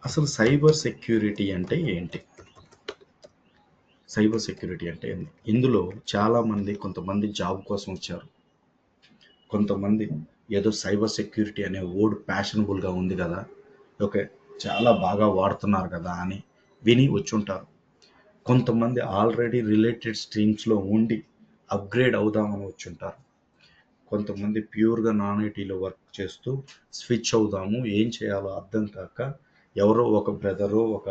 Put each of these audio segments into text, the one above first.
అసలు cyber security అంటే ఏంటి? సైబర్ సెక్యూరిటీ అంటే ఏంది? ఇందులో చాలామంది కొంతమంది జాబ్ కోసం వచ్చారు. కొంతమంది ఏదో సైబర్ సెక్యూరిటీ అనే వర్డ్ ఫ్యాషనబుల్‌గా ఉంది గదా! ఓకే. చాలా బాగా వాడుతున్నారు కదా అని విని వచ్చుంటారు. కొంతమంది ఆల్రెడీ రిలేటెడ్ స్ట్రీమ్స్‌లో ఉండి అప్‌గ్రేడ్ అవుదామని వచ్చుంటారు. కొంతమంది ప్యూర్‌గా నాన్ ఐటీలో వర్క్ చేస్తూ స్విచ్ అవుదాము. ఏం చేయాలో అర్థం కాక ఎవరో ఒక బ్రదరో, ఒక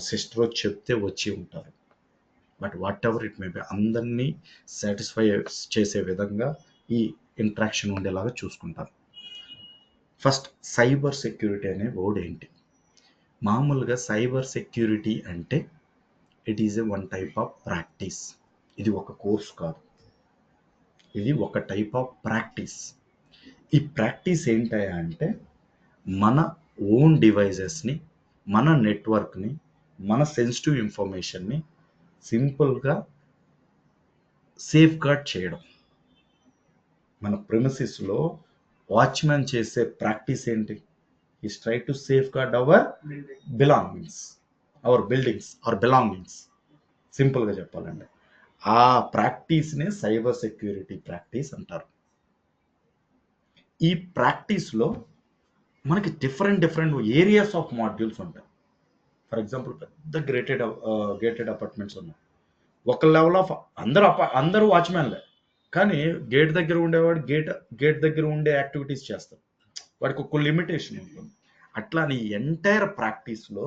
సిస్టరో చెప్తే వచ్చి ఉంటారు. But what ever it may B అందరినీ సాటిస్ఫై చేసే విధంగా ఈ ఇంటరాక్షన్ ఉండేలాగా చూసుకుంటారు. ఫస్ట్ సైబర్ సెక్యూరిటీ అనే వర్డ్ ఏంటి? మామూలుగా సైబర్ సెక్యూరిటీ అంటే it is a one type of practice. ఇది ఒక కోర్స్ కాదు. ఇది ఒక టైప్ ఆఫ్ ప్రాక్టీస్. ఈ ప్రాక్టీస్ ఏంటయ్యా అంటే మన ఓన్ డివైజెస్ని, మన నెట్వర్క్ని, మన సెన్సిటివ్ ఇన్ఫర్మేషన్ని సింపుల్గా సేఫ్ గార్డ్ చేయడం. మన ప్రిమిసిస్లో వాచ్మెన్ చేసే ప్రాక్టీస్ ఏంటి? Is try to safeguard our belongings, our buildings, our belongings. సింపుల్గా చెప్పాలంటే ఆ ప్రాక్టీస్నే సైబర్ సెక్యూరిటీ ప్రాక్టీస్ అంటారు. ఈ ప్రాక్టీస్లో మనకి డిఫరెంట్ ఏరియాస్ ఆఫ్ మాడ్యూల్స్ ఉంటాయి. ఫర్ ఎగ్జాంపుల్ పెద్ద గేటెడ్ అపార్ట్మెంట్స్ ఉన్నాయి. ఒక లెవెల్ ఆఫ్ అందరూ వాచ్మెన్లే, కానీ గేట్ దగ్గర ఉండేవాడు గేట్ దగ్గర ఉండే యాక్టివిటీస్ చేస్తాడు. వాడికి ఒక లిమిటేషన్ ఉంటుంది. అట్లానే ఎంటైర్ ప్రాక్టీస్లో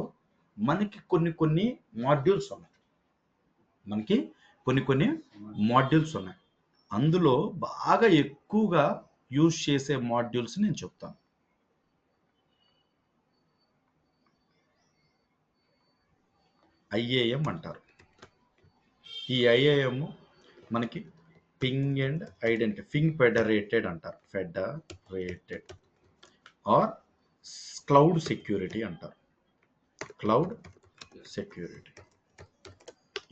మనకి కొన్ని మాడ్యూల్స్ ఉన్నాయి. మనకి కొన్ని మాడ్యూల్స్ ఉన్నాయి. అందులో బాగా ఎక్కువగా యూజ్ చేసే మాడ్యూల్స్ నేను చెప్తాను. ఐఏఎం అంటారు. ఈ ఐఏఎం మనకి Ping and identity, Ping federated అంటారు, ఫెడరేటెడ్ ఆర్ క్లౌడ్ సెక్యూరిటీ అంటారు, క్లౌడ్ సెక్యూరిటీ.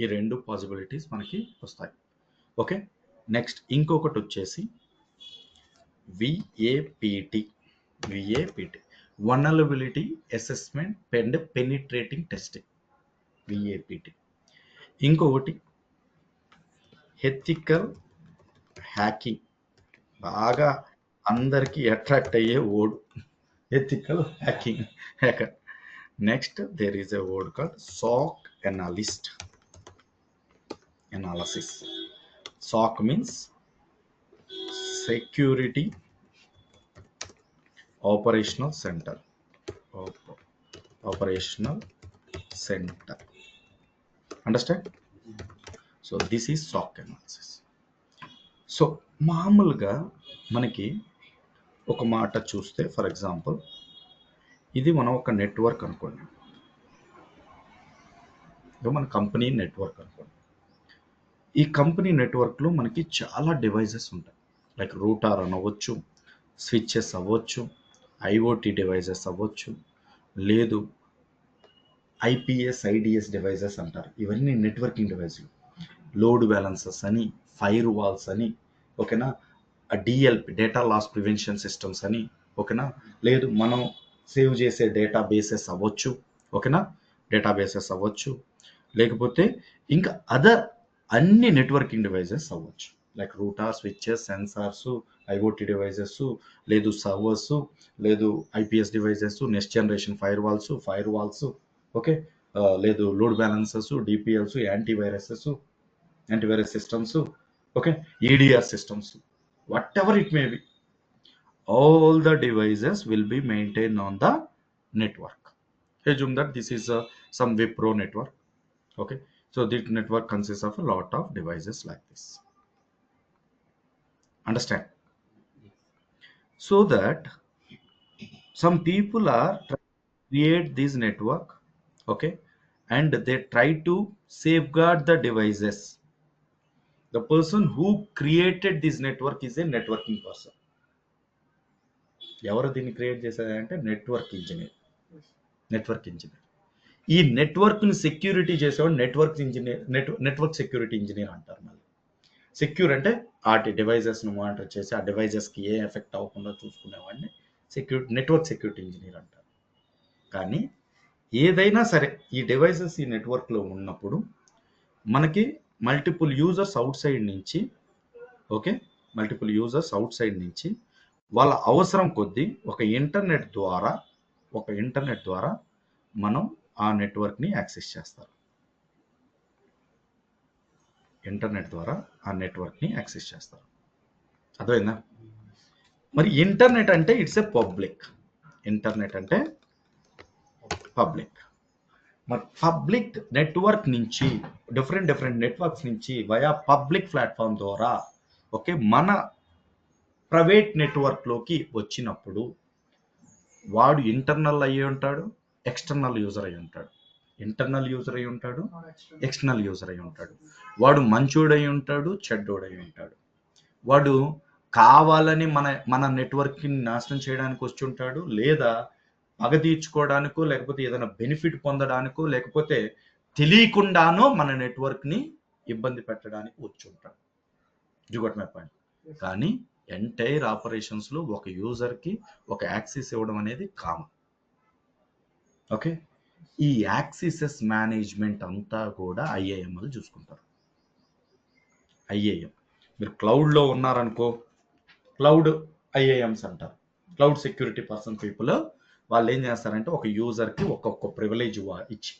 ఈ రెండు పాసిబిలిటీస్ మనకి వస్తాయి. ఓకే. నెక్స్ట్ ఇంకొకటి వచ్చేసి VAPT. Vulnerability assessment and penetrating testing, VAPT. ఇంకొకటి ఎథికల్ హ్యాకింగ్, బాగా అందరికీ అట్రాక్ట్ అయ్యే word, ethical hacker. Next there is a word called SOC analysis. SOC means security operational center. Operational center. Understand? So this is SOC analysis. So మామూలుగా మనకి ఒక మాట చూస్తే, for example ఇది మనం ఒక నెట్వర్క్ అనుకోండి, మన కంపెనీ నెట్వర్క్ అనుకోండి. ఈ కంపెనీ నెట్వర్క్లో మనకి చాలా డివైజెస్ ఉంటాయి. లైక్ రూటర్ అనవచ్చు, స్విచ్చెస్ అవ్వచ్చు, ఐఓటీ డివైజెస్ అవ్వచ్చు, లేదు ఐపీఎస్ ఐడిఎస్ డివైజెస్ అంటారు. ఇవన్నీ నెట్వర్కింగ్ డివైజులు. లోడ్ బ్యాలెన్సర్స్ అని, ఫైర్ వాల్స్ అని, ఓకేనా, DLP data loss prevention systems అని, ఓకేనా, లేదు మనం సేవ్ చేసే డేటాబేసెస్ అవ్వచ్చు, ఓకేనా, డేటాబేసెస్ అవ్వచ్చు, లేకపోతే ఇంకా అదర్ అన్ని నెట్వర్కింగ్ డివైజెస్ అవ్వచ్చు. Like router, switches, sensors, IoT devices, లేదు సర్వర్స్, లేదు IPS devices, next generation firewalls, okay, లేదు load balancers, DPLs, antivirus systems, okay, EDR systems, whatever it may be, all the devices will be maintained on the network. Assume that this is some Wipro network. Okay, so this network consists of a lot of devices like this. Understand? So that some people are trying to create this network, okay, and they try to safeguard the devices. The person who created this network is a networking person. ఎవరు దీన్ని create చేశారంటే network engineer. ఈ నెట్వర్క్ని security చేసేవాడు network security engineer అంటారు. మళ్ళీ secure అంటే వాటి డివైజెస్ను monitor చేసి ఆ డివైజెస్కి ఏ ఎఫెక్ట్ అవ్వకుండా చూసుకునేవాడిని నెట్వర్క్ సెక్యూరిటీ ఇంజనీర్ అంటారు. కానీ ఏదైనా సరే ఈ డివైసెస్ ఈ నెట్వర్క్లో ఉన్నప్పుడు మనకి మల్టిపుల్ యూజర్స్ అవుట్ సైడ్ నుంచి, okay, multiple users out side నుంచి వాళ్ళ అవసరం కొద్దీ ఒక ఇంటర్నెట్ ద్వారా మనం ఆ నెట్వర్క్ని యాక్సెస్ చేస్తారు. ఇంటర్నెట్ ద్వారా ఆ నెట్వర్క్ని యాక్సెస్ చేస్తారు. అర్థమైందా? మరి ఇంటర్నెట్ అంటే ఇట్స్ ఎ పబ్లిక్. ఇంటర్నెట్ అంటే పబ్లిక్. మరి పబ్లిక్ నెట్వర్క్ నుంచి డిఫరెంట్ నెట్వర్క్స్ నుంచి వయా పబ్లిక్ ప్లాట్ఫామ్ ద్వారా, ఓకే, మన ప్రైవేట్ నెట్వర్క్లోకి వచ్చినప్పుడు వాడు ఇంటర్నల్ అయ్యి ఉంటాడు, ఎక్స్టర్నల్ యూజర్ అయి ఉంటాడు. ఇంటర్నల్ యూజర్ అయి ఉంటాడు, ఎక్స్టర్నల్ యూజర్ అయి ఉంటాడు. వాడు మంచోడై ఉంటాడు, చెడ్డోడై ఉంటాడు. వాడు కావాలని మన నెట్వర్క్ని నాశనం చేయడానికి వచ్చి ఉంటాడు, లేదా పగ తీర్చుకోవడానికో, లేకపోతే ఏదైనా బెనిఫిట్ పొందడానికో, లేకపోతే తెలియకుండానో మన నెట్వర్క్ని ఇబ్బంది పెట్టడానికి వచ్చి ఉంటాడు. You got my point. కానీ ఎంటైర్ ఆపరేషన్స్లో ఒక యూజర్కి ఒక యాక్సెస్ ఇవ్వడం అనేది కామన్. ఓకే, ఈ యాక్సెసెస్ మేనేజ్మెంట్ అంతా కూడా ఐఏఎంలు చూసుకుంటారు. ఐఏఎం, మీరు క్లౌడ్లో ఉన్నారనుకో, క్లౌడ్ ఐఏఎంస్ అంటారు. క్లౌడ్ సెక్యూరిటీ పర్సన్ పీపుల్ వాళ్ళు ఏం చేస్తారంటే ఒక యూజర్కి ఒక్కొక్క ప్రివిలేజ్ ఇచ్చి,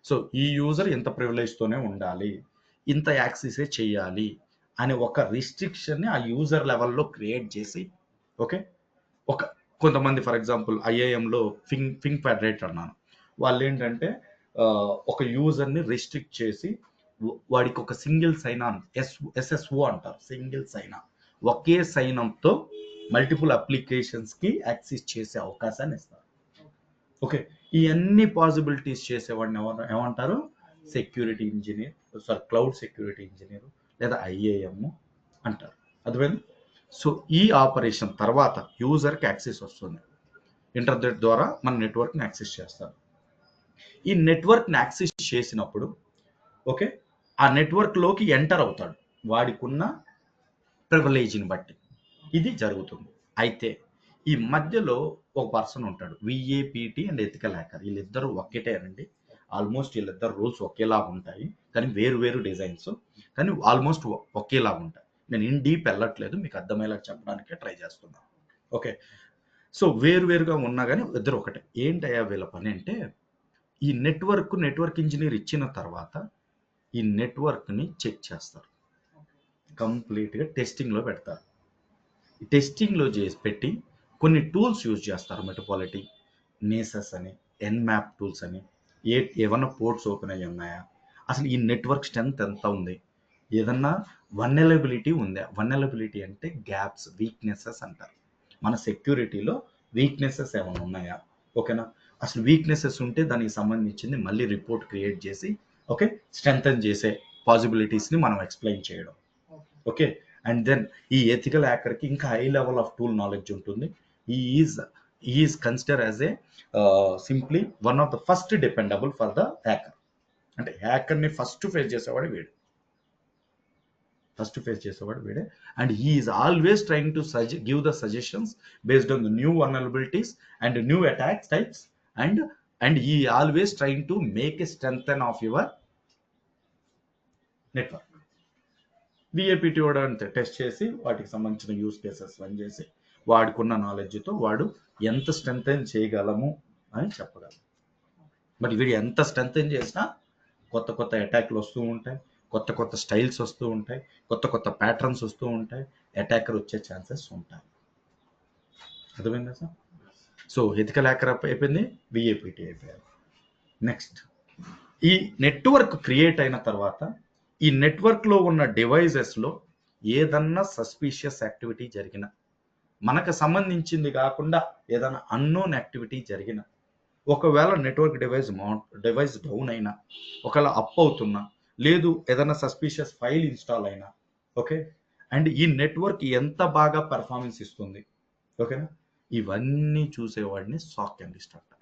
సో ఈ యూజర్ ఇంత ప్రివిలేజ్తోనే ఉండాలి, ఇంత యాక్సెసే చేయాలి అని ఒక రిస్ట్రిక్షన్ని ఆ యూజర్ లెవెల్లో క్రియేట్ చేసి, ఓకే, ఒక కొంతమంది ఫర్ ఎగ్జాంపుల్ ఐఏఎంలో పింగ్ ఫెడరేటర్ అన్నాను, వాళ్ళు ఏంటంటే ఒక యూజర్ని రిస్ట్రిక్ట్ చేసి వాడికి ఒక సింగిల్ సైన్ ఆన్, ఎస్ఎస్ఓ అంటారు, సింగిల్ సైన్ ఆన్, ఒకే సైన్ ఆన్తో మల్టిపుల్ అప్లికేషన్స్కి యాక్సెస్ చేసే అవకాశాన్ని ఇస్తారు. ఓకే, ఈ అన్ని పాసిబిలిటీస్ చేసేవాడిని ఏమంటారు? Security engineer, sorry cloud security engineer లేదా ఐఏఎం అంటారు. అర్థమైంది? సో ఈ ఆపరేషన్ తర్వాత యూజర్కి యాక్సెస్ వస్తుంది, ఇంటర్నెట్ ద్వారా మన నెట్వర్క్ని యాక్సెస్ చేస్తారు. ఈ నెట్వర్క్ని యాక్సెస్ చేసినప్పుడు, ఓకే, ఆ నెట్వర్క్లోకి ఎంటర్ అవుతాడు వాడికున్న ప్రివిలేజ్ని బట్టి. ఇది జరుగుతుంది. అయితే ఈ మధ్యలో ఒక పర్సన్ ఉంటాడు, విఏపిటి అండ్ ఎథికల్ హ్యాకర్. వీళ్ళిద్దరూ ఒక్కటేనండి. ఆల్మోస్ట్ వీళ్ళిద్దరు రూల్స్ ఒకేలాగా ఉంటాయి, కానీ వేరు డిజైన్స్, కానీ ఆల్మోస్ట్ ఒకేలాగా ఉంటాయి. నేను ఇన్ డీప్ వెళ్ళట్లేదు, మీకు అర్థమయ్యేలా చెప్పడానికే ట్రై చేస్తున్నాను. ఓకే, సో వేరుగా ఉన్నా కానీ ఇద్దరు ఒకటే. ఏంటయ్యా వీళ్ళ పని అంటే, ఈ నెట్వర్క్ ఇంజనీర్ ఇచ్చిన తర్వాత ఈ నెట్వర్క్ని చెక్ చేస్తారు, కంప్లీట్గా టెస్టింగ్లో పెడతారు. టెస్టింగ్లో పెట్టి కొన్ని టూల్స్ యూజ్ చేస్తారు, మెట్రోపాలిటీ, నేసస్ అని, ఎన్మ్యాప్ టూల్స్ అని. ఏమన్నా పోర్ట్స్ ఓపెన్ అయ్యి ఉన్నాయా, అసలు ఈ నెట్వర్క్ స్ట్రెంత్ ఎంత ఉంది, ఏదన్నా వల్నరబిలిటీ ఉందా. వల్నరబిలిటీ అంటే గ్యాప్స్, వీక్నెసెస్ అంటారు. మన సెక్యూరిటీలో వీక్నెసెస్ ఏమైనా ఉన్నాయా, ఓకేనా. అసలు వీక్నెసెస్ ఉంటే దానికి సంబంధించింది మళ్ళీ రిపోర్ట్ క్రియేట్ చేసి, ఓకే, స్ట్రెంథన్ చేసే పాసిబిలిటీస్ని మనం ఎక్స్ప్లెయిన్ చేయడం. ఓకే, అండ్ దెన్ ఈ ఎథికల్ హ్యాకర్కి ఇంకా high level of tool knowledge ఉంటుంది. Is consider as a simply one of the first dependable for the hacker. అంటే హ్యాకర్ని ఫస్ట్ ఫేస్ చేసేవాడు వీడే, and he is always trying to give the suggestions based on the new vulnerabilities and new attacks types, and he always trying to make a strengthen of your network. VAPT కూడా అంతే, test చేసి వాటికి సంబంధించిన use cases run చేసి వాడుకున్న నాలెడ్జ్తో వాడు ఎంత strengthen చేయగలము అని చెప్పగలరు. బట్ వీడు ఎంత స్ట్రెంథెన్ చేసినా కొత్త అటాక్లు వస్తూ ఉంటాయి, కొత్త స్టైల్స్ వస్తూ ఉంటాయి, కొత్త ప్యాటర్న్స్ వస్తూ ఉంటాయి, అటాకర్ వచ్చే ఛాన్సెస్ ఉంటాయి. అర్థమైందా సార్? సో ఎథికల్ హ్యాకర్ అయిపోయింది, విఏపిటి అయిపోయారు. నెక్స్ట్, ఈ నెట్వర్క్ క్రియేట్ అయిన తర్వాత ఈ నెట్వర్క్లో ఉన్న డివైజెస్లో ఏదన్నా సస్పీషియస్ యాక్టివిటీ జరిగిన, మనకు సంబంధించింది కాకుండా ఏదైనా అన్నోన్ యాక్టివిటీ జరిగిన, ఒకవేళ నెట్వర్క్ డివైస్ డౌన్ అయినా, ఒకవేళ అప్ అవుతున్నా, లేదు ఏదైనా సస్పీషియస్ ఫైల్ ఇన్స్టాల్ అయినా, ఓకే, అండ్ ఈ నెట్వర్క్ ఎంత బాగా పెర్ఫార్మెన్స్ ఇస్తుంది, ఓకేనా, ఇవన్నీ చూసేవాడిని సాక్ అనలిస్ట్ అంటారు.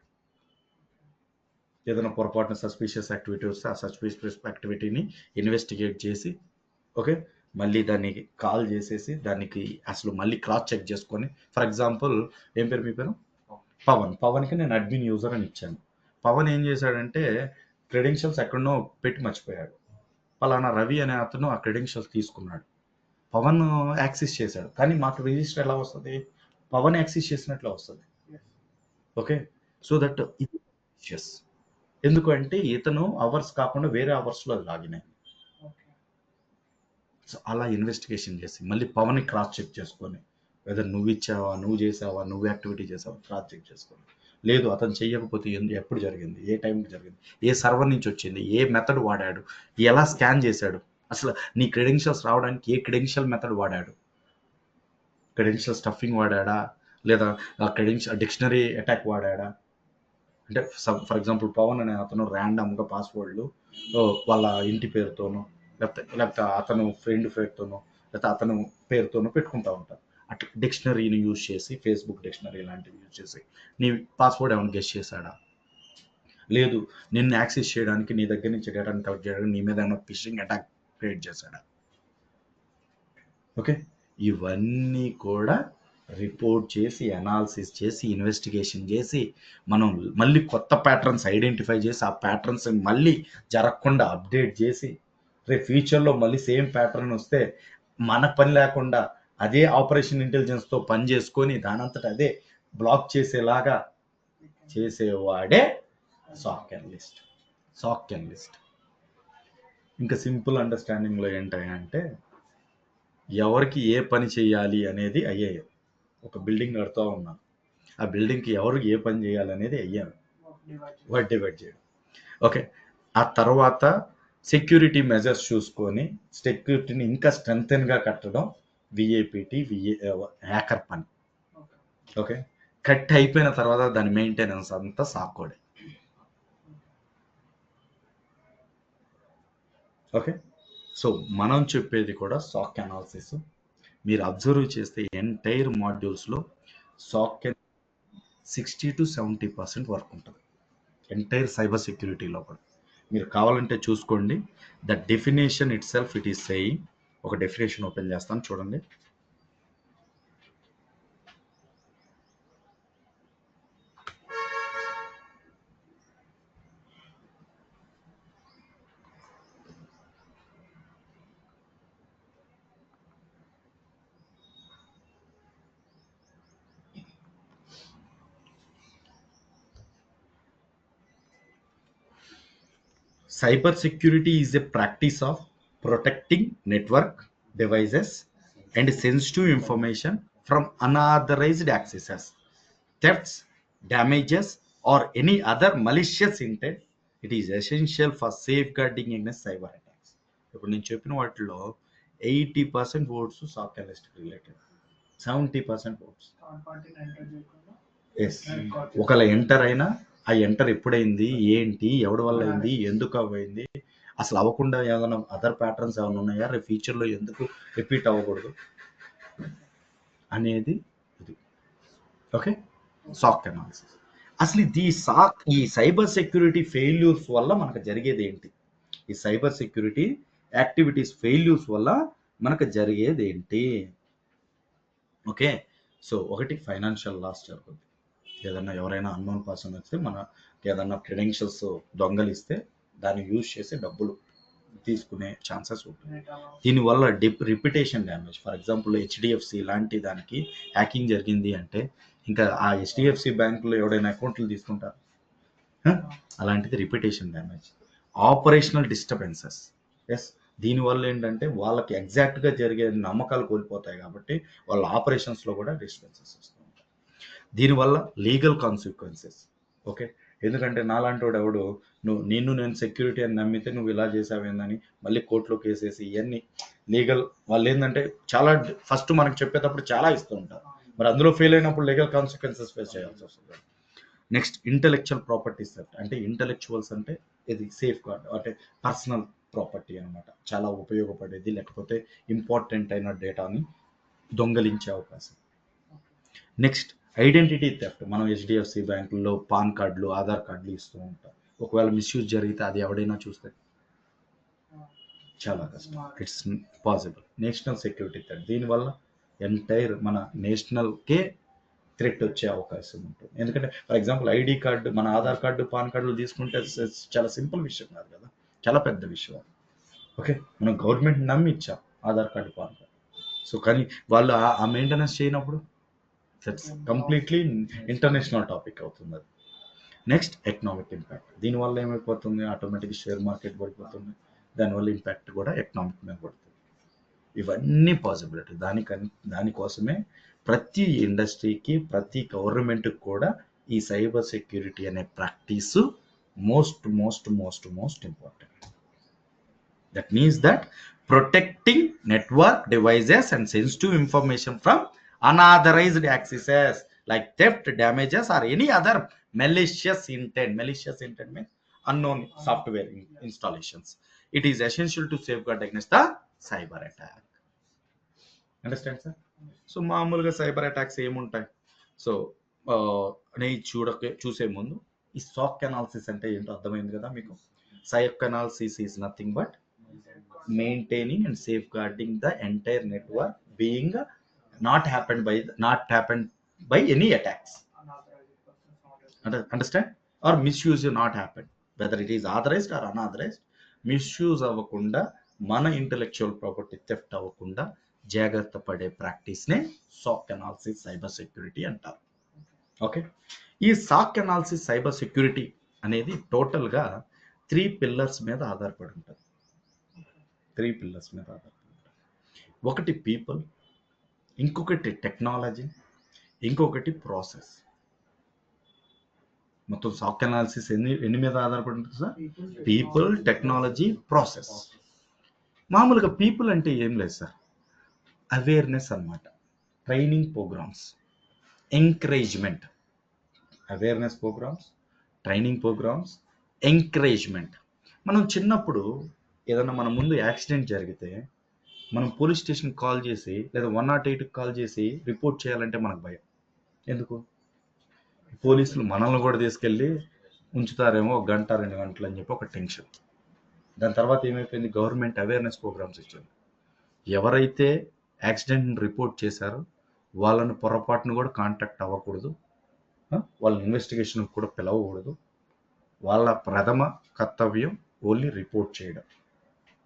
ఏదైనా పొరపాటున సస్పీషియస్ యాక్టివిటీ వస్తే ఆ సస్పీషియస్ యాక్టివిటీని ఇన్వెస్టిగేట్ చేసి, ఓకే, మళ్ళీ దానికి కాల్ చేసేసి దానికి అసలు మళ్ళీ క్రాస్ చెక్ చేసుకొని, ఫర్ ఎగ్జాంపుల్ ఏం పేరు మీ పేరు? పవన్కి నేను అడ్మిన్ యూజర్ అని ఇచ్చాను. పవన్ ఏం చేశాడంటే క్రెడెన్షియల్స్ ఎక్కడనో పెట్టి మర్చిపోయాడు. పలానా రవి అనే అతను ఆ క్రెడెన్షియల్స్ తీసుకున్నాడు. పవన్ యాక్సెస్ చేశాడు. కానీ మాకు రిజిస్టర్ ఎలా వస్తది? పవన్ యాక్సెస్ చేసినట్లే వస్తది. ఓకే. సో దట్ ఇది యెస్. ఎందుకంటే ఇతను అవర్స్ కాకుండా వేరే అవర్స్‌లో లాగిన్ అయింది. సో, అలా ఇన్వెస్టిగేషన్ చేసి మళ్ళీ పవన్‌ని క్రాస్ చెక్ చేసుకొని వెదర్ నువ్విచ్చావా? నువ్వు చేసావా? నువ్వు యాక్టివిటీ చేసావా? క్రాస్ చెక్ చేసుకొని. లేదు అతను చెయ్యకపోతే ఎప్పుడు జరిగింది? ఏ టైంకి జరిగింది? ఏ సర్వర్ నుంచి వచ్చింది? ఏ మెథడ్ వాడాడు? ఎలా స్కాన్ చేశాడు? అసలు నీ క్రెడెన్షియల్స్ రావడానికి ఏ క్రెడెన్షియల్ మెథడ్ వాడాడు? క్రెడెన్షియల్ స్టఫింగ్ వాడాడా? లేదా డిక్షనరీ అటాక్ వాడాడా? అంటే ఫర్ ఎగ్జాంపుల్ పవన్ అనే అతను ర్యాండమ్‌గా పాస్‌వర్డ్‌లు వాళ్ళ ఇంటి పేరుతోనో, లేకపోతే అతను ఫ్రెండ్ పేరుతోనో, లేకపోతే అతను పేరుతోనో పెట్టుకుంటా ఉంటారు. అట్లా డిక్షనరీని యూజ్ చేసి ఫేస్‌బుక్ డిక్షనరీ లాంటివి యూజ్ చేసి నీ పాస్‌వర్డ్ ఏమైనా గెస్ చేశాడా? లేదు నిన్ను యాక్సెస్ చేయడానికి నీ దగ్గర నుంచి డేటాను కలెక్ట్ చేయడానికి నీ మీద ఏమైనా ఫిషింగ్ అటాక్ క్రియేట్ చేశాడా? ఓకే. ఇవన్నీ కూడా రిపోర్ట్ చేసి, అనాలిసిస్ చేసి, ఇన్వెస్టిగేషన్ చేసి, మనం మళ్ళీ కొత్త ప్యాటర్న్స్ ఐడెంటిఫై చేసి, ఆ ప్యాటర్న్స్ మళ్ళీ జరగకుండా అప్డేట్ చేసి, రేపు ఫ్యూచర్‌లో మళ్ళీ సేమ్ ప్యాటర్న్ వస్తే మన పని లేకుండా అదే ఆపరేషన్ ఇంటెలిజెన్స్‌తో పని చేసుకొని దానంతట అదే బ్లాక్ చేసేలాగా చేసేవాడే సాక్ అనలిస్ట్. సాక్ అనలిస్ట్. ఇంకా సింపుల్ అండర్‌స్టాండింగ్‌లో ఏంటంటే ఎవరికి ఏ పని చేయాలి అనేది ఐఏఎం. ఒక బిల్డింగ్ కడతా ఉన్నాం. ఆ బిల్డింగ్‌కి ఎవరు ఏ పని చేయాలి అనేది ఐఏఎం. వాడు డివైడ్ చేయడం. ఓకే. ఆ తర్వాత సెక్యూరిటీ మెజర్స్ చూసుకొని సెక్యూరిటీని ఇంకా స్ట్రెంగ్తెన్‌గా కట్టడం విఏపీటీ, హ్యాకర్ పని. ఓకే. కట్ అయిపోయిన తర్వాత దాని మెయింటెనెన్స్ అంతా సాకోడే. ఓకే. సో మనం చెప్పేది కూడా సాక్ అనాలిసిస్. మీరు అబ్జర్వ్ చేస్తే ఎంటైర్ మాడ్యూల్స్‌లో సాక్ 60-70% వర్క్ ఉంటుంది. ఎంటైర్ సైబర్ సెక్యూరిటీలో కూడా. మీరు కావాలంటే చూసుకోండి. The definition it self it is saying. ఒక డెఫినేషన్ ఓపెన్ చేస్తాను చూడండి. Cyber security is a practice of protecting network devices and sensitive information from unauthorized accesses, thefts, damages, or any other malicious intent. It is essential for safeguarding against cyber attacks. ఇప్పుడు నేను చెప్పిన వాటిలో 80% oats సాక్ analyst related, 70% oats yes. ఒకవేళ enter అయినా ఆ enter ఎప్పుడైంది, ఏంటి, ఎవడి వల్ల అయింది, ఎందుకు అయింది, అసలు అవ్వకుండా ఏమైనా అదర్ ప్యాటర్న్స్ ఏమైనా ఉన్నాయా, రేపు ఫ్యూచర్లో ఎందుకు రిపీట్ అవ్వకూడదు అనేది ఇది. ఓకే. సాక్ అనాలిసిస్. అసలు ఈ సైబర్ సెక్యూరిటీ ఫెయిల్యూర్స్ వల్ల మనకు జరిగేది ఏంటి? ఈ సైబర్ సెక్యూరిటీ యాక్టివిటీస్ ఫెయిల్యూర్స్ వల్ల మనకు జరిగేది ఏంటి? ఓకే. సో ఒకటి ఫైనాన్షియల్ లాస్ జరుగుతుంది. ఏదన్నా ఎవరైనా అన్నోన్ పర్సన్ వస్తే మన ఏదన్నా క్రెడెన్షియల్స్ దొంగలిస్తే దాన్ని యూజ్ చేసి డబ్బులు తీసుకునే ఛాన్సెస్ ఉంటుంది. దీనివల్ల reputation damage. For example HDFC లాంటి దానికి హ్యాకింగ్ జరిగింది అంటే ఇంకా ఆ హెచ్డిఎఫ్సి బ్యాంకులో ఎవడైనా అకౌంట్లు తీసుకుంటారు. అలాంటిది reputation damage. Operational disturbances. Yes. దీనివల్ల ఏంటంటే వాళ్ళకి ఎగ్జాక్ట్గా జరిగే నమ్మకాలు కోల్పోతాయి కాబట్టి వాళ్ళ ఆపరేషన్స్లో కూడా డిస్టర్బెన్సెస్ వస్తూ ఉంటాయి. దీనివల్ల లీగల్ కాన్సిక్వెన్సెస్. ఓకే. ఎందుకంటే నాలాంటి వాడు ఎవడు నేను సెక్యూరిటీ అని నమ్మితే నువ్వు ఇలా చేసావేందని మళ్ళీ కోర్టులో కేసేసి ఇవన్నీ లీగల్ వాళ్ళు ఏంటంటే చాలా ఫస్ట్ మనకు చెప్పేటప్పుడు చాలా ఇస్తూ ఉంటారు. మరి అందులో ఫెయిల్ అయినప్పుడు లీగల్ కాన్సిక్వెన్సెస్ ఫేస్ చేయాల్సి వస్తుంది. Next intellectual properties theft. అంటే ఇంటెలెక్చువల్స్ అంటే ఇది సేఫ్ గార్డ్ అంటే పర్సనల్ ప్రాపర్టీ అనమాట. చాలా ఉపయోగపడేది లేకపోతే ఇంపార్టెంట్ అయిన డేటాని దొంగలించే అవకాశం. Next identity theft. మనం హెచ్డిఎఫ్సి బ్యాంకుల్లో పాన్ కార్డులు, ఆధార్ కార్డులు ఇస్తూ ఉంటాం. ఒకవేళ మిస్యూజ్ జరిగితే అది ఎవడైనా చూస్తే చాలా కష్టం. It's possible. National security threat. దీనివల్ల ఎంటైర్ మన నేషనల్కే థ్రెట్ వచ్చే అవకాశం ఉంటుంది. ఎందుకంటే ఫర్ ఎగ్జాంపుల్ ఐడి కార్డు, మన ఆధార్ కార్డు, పాన్ కార్డులు తీసుకుంటే చాలా సింపుల్ విషయం కాదు కదా, చాలా పెద్ద విషయం. ఓకే, మనం గవర్నమెంట్ నమ్మి ఇచ్చాం Aadhaar card, pan card. So కానీ వాళ్ళు ఆ మెయింటెనెన్స్ చేయనప్పుడు దట్స్ కంప్లీట్లీ ఇంటర్నేషనల్ టాపిక్ అవుతుంది అది. Next economic impact. దీనివల్ల ఏమైపోతుంది, ఆటోమేటిక్ షేర్ మార్కెట్ పడిపోతుంది, దానివల్ల ఇంపాక్ట్ కూడా ఎకనామిక్ మీద పడుతుంది. ఇవన్నీ పాసిబిలిటీ. దానికోసమే ప్రతి ఇండస్ట్రీకి, ప్రతి గవర్నమెంట్కి కూడా ఈ సైబర్ సెక్యూరిటీ అనే practice most most most most important. That means that protecting network devices and sensitive information from unauthorized accesses like theft, damages, or any other malicious intent. Malicious intent means unknown software installations. It is essential to safeguard against the cyber attack. Understand, sir? So మామూలుగా cyber attacks ఏముంటాయి? So నేను చూసే ముందు ఈ సాక్ analysis అంటే ఏంటో అర్థమైంది కదా మీకు. SOC analysis is nothing but maintaining and safeguarding the entire network being not happened by any attacks. Understand? Or misuse not happen, whether it is authorized or unauthorized. Misuse అవ్వకుండా, మన ఇంటెలెక్చువల్ ప్రాపర్టీ థెఫ్ట్ అవ్వకుండా జాగ్రత్త పడే ప్రాక్టీస్నే సాక్ analysis cyber security అంటారు. Okay, ఈ సాక్ analysis cyber security అనేది టోటల్గా 3 pillars మీద ఆధారపడి ఉంటుంది. 3 పిల్లర్స్ మీద ఆధారపడి ఉంటుంది. ఒకటి పీపుల్, ఇంకొకటి టెక్నాలజీ, ఇంకొకటి ప్రాసెస్. మొత్తం సాక్ అనాలిసిస్ ఎన్ని మీద ఆధారపడి ఉంటుంది సార్? People, technology, process. మామూలుగా పీపుల్ అంటే ఏం లేదు సార్, అవేర్నెస్ అన్నమాట. Training programmes, encouragement. Awareness programmes, training programmes, encouragement. మనం చిన్నప్పుడు ఏదన్నా మన ముందు యాక్సిడెంట్ జరిగితే మనం పోలీస్ స్టేషన్కి కాల్ చేసి లేదా 108కి కాల్ చేసి రిపోర్ట్ చేయాలంటే మనకు భయం. ఎందుకు? పోలీసులు మనల్ని కూడా తీసుకెళ్ళి ఉంచుతారేమో 1 గంట 2 గంటలు అని చెప్పి ఒక టెన్షన్. దాని తర్వాత ఏమైపోయింది, గవర్నమెంట్ అవేర్నెస్ ప్రోగ్రామ్స్ ఇచ్చింది. ఎవరైతే యాక్సిడెంట్ని రిపోర్ట్ చేశారో వాళ్ళని పొరపాటును కూడా కాంటాక్ట్ అవ్వకూడదు, వాళ్ళని ఇన్వెస్టిగేషన్కి కూడా పిలవకూడదు. వాళ్ళ ప్రథమ కర్తవ్యం ఓన్లీ రిపోర్ట్ చేయడం.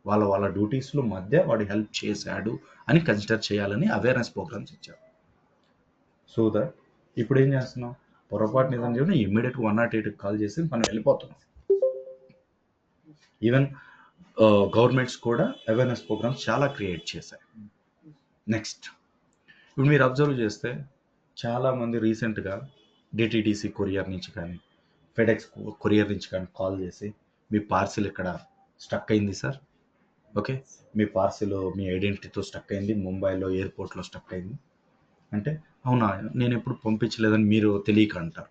వాళ్ళ డ్యూటీస్లో మధ్య వాడు హెల్ప్ చేశాడు అని కన్సిడర్ చేయాలని అవేర్నెస్ ప్రోగ్రామ్స్ ఇచ్చారు. సో దట్ ఇప్పుడు ఏం చేస్తున్నాం, పొరపాటు నిజం చెప్పిన ఇమ్మీడియట్గా 108కి కాల్ చేసి మనం వెళ్ళిపోతున్నాం. ఈవెన్ గవర్నమెంట్స్ కూడా అవేర్నెస్ ప్రోగ్రామ్స్ చాలా క్రియేట్ చేశాయి. నెక్స్ట్, ఇప్పుడు మీరు అబ్జర్వ్ చేస్తే చాలామంది రీసెంట్గా డిటిడిసి కొరియర్ నుంచి కానీ, ఫెడెక్స్ కొరియర్ నుంచి కానీ కాల్ చేసి మీ పార్సిల్ ఇక్కడ స్టక్ అయింది సార్, ఓకే, మీ పార్సిల్ మీ ఐడెంటిటీతో స్టక్ అయింది, ముంబైలో ఎయిర్పోర్ట్లో స్టక్ అయింది అంటే, అవునా నేను ఎప్పుడు పంపించలేదని మీరు తెలియక అంటారు.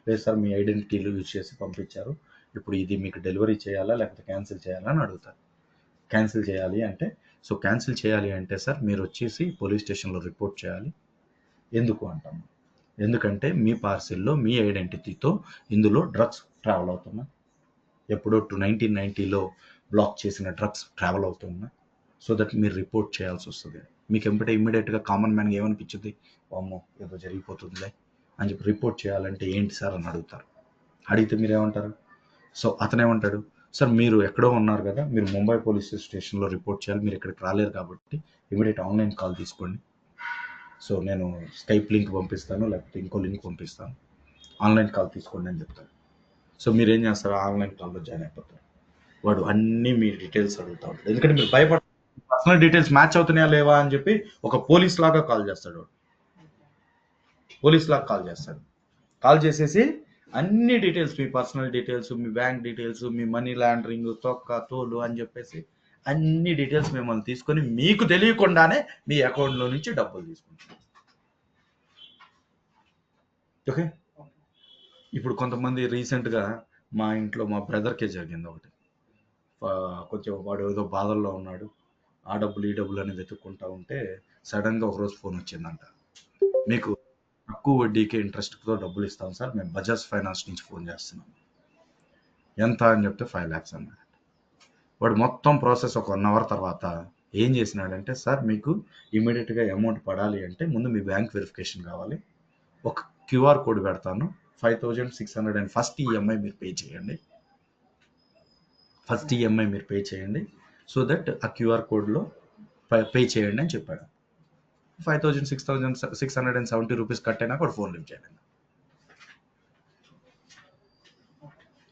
లేదు సార్, మీ ఐడెంటిటీలు యూజ్ చేసి పంపించారు, ఇప్పుడు ఇది మీకు డెలివరీ చేయాలా లేకపోతే క్యాన్సిల్ చేయాలా అని అడుగుతారు. క్యాన్సిల్ చేయాలి అంటే, సో క్యాన్సిల్ చేయాలి అంటే సార్ మీరు వచ్చేసి పోలీస్ స్టేషన్లో రిపోర్ట్ చేయాలి. ఎందుకు అంటాము, ఎందుకంటే మీ పార్సిల్లో మీ ఐడెంటిటీతో ఇందులో డ్రగ్స్ ట్రావెల్ అవుతున్నాయి. ఎప్పుడో 1990లో బ్లాక్ చేసిన డ్రగ్స్ ట్రావెల్ అవుతున్నాయి. సో దట్ మీరు రిపోర్ట్ చేయాల్సి వస్తుంది. మీకు ఎంబటే ఇమ్మీడియట్గా కామన్ మ్యాన్గా ఏమనిపించింది, అమ్మో ఏదో జరిగిపోతుందిలే అని చెప్పి రిపోర్ట్ చేయాలంటే ఏంటి సార్ అని అడుగుతారు. అడిగితే మీరు ఏమంటారు? సో అతను ఏమంటాడు, సార్ మీరు ఎక్కడో ఉన్నారు కదా, మీరు ముంబై పోలీస్ స్టేషన్లో రిపోర్ట్ చేయాలి, మీరు ఇక్కడికి రాలేరు కాబట్టి ఇమీడియట్ ఆన్లైన్ కాల్ తీసుకోండి. సో నేను స్కైప్ లింక్ పంపిస్తాను లేకపోతే ఇంకో లింక్ పంపిస్తాను, ఆన్లైన్ కాల్ తీసుకోండి అని చెప్తాను. సో మీరు ఏం చేస్తారు, ఆన్లైన్ కాల్లో జాయిన్ అయిపోతారు. వాడు అన్నీ మీ డీటెయిల్స్ అడుగుతూ ఉంటాడు. ఎందుకంటే మీరు భయపడ పర్సనల్ డీటెయిల్స్ మ్యాచ్ అవుతున్నాయా లేవా అని చెప్పి ఒక పోలీస్ లాగా కాల్ చేస్తాడు. వాడు పోలీస్ లాగా కాల్ చేసేసి అన్ని డీటెయిల్స్, మీ పర్సనల్ డీటెయిల్స్, మీ బ్యాంక్ డీటెయిల్స్, మీ మనీ లాండరింగ్, తొక్క తోలు అని చెప్పేసి అన్ని డీటెయిల్స్ మిమ్మల్ని తీసుకొని మీకు తెలియకుండానే మీ అకౌంట్లో నుంచి డబ్బులు తీసుకుంటారు. ఓకే, ఇప్పుడు కొంతమంది రీసెంట్గా మా ఇంట్లో మా బ్రదర్కే జరిగింది ఒకటి. కొంచెం వాడు ఏదో బాధల్లో ఉన్నాడు, ఆ డబ్బులు ఈ డబ్బులు అని వెతుక్కుంటా ఉంటే సడన్గా ఒకరోజు ఫోన్ వచ్చిందంట, మీకు తక్కువ వడ్డీకే ఇంట్రెస్ట్తో డబ్బులు ఇస్తాం సార్, మేము బజాజ్ ఫైనాన్స్ నుంచి ఫోన్ చేస్తున్నాం. ఎంత అని చెప్తే 5 lakhs అన్నాడు. వాడు మొత్తం ప్రాసెస్ ఒక 1 hour తర్వాత ఏం చేసినాడంటే, సార్ మీకు ఇమీడియట్గా అమౌంట్ పడాలి అంటే ముందు మీ బ్యాంక్ వెరిఫికేషన్ కావాలి, ఒక క్యూఆర్ కోడ్ పెడతాను. 5600 అండ్ ఫస్ట్ ఈఎంఐ మీరు పే చేయండి. సో దట్ ఆ క్యూఆర్ కోడ్లో పే చేయండి అని చెప్పాడు. 5670 రూపీస్ కట్ అయినా కూడా ఫోన్ లిఫ్ట్ చేయండి.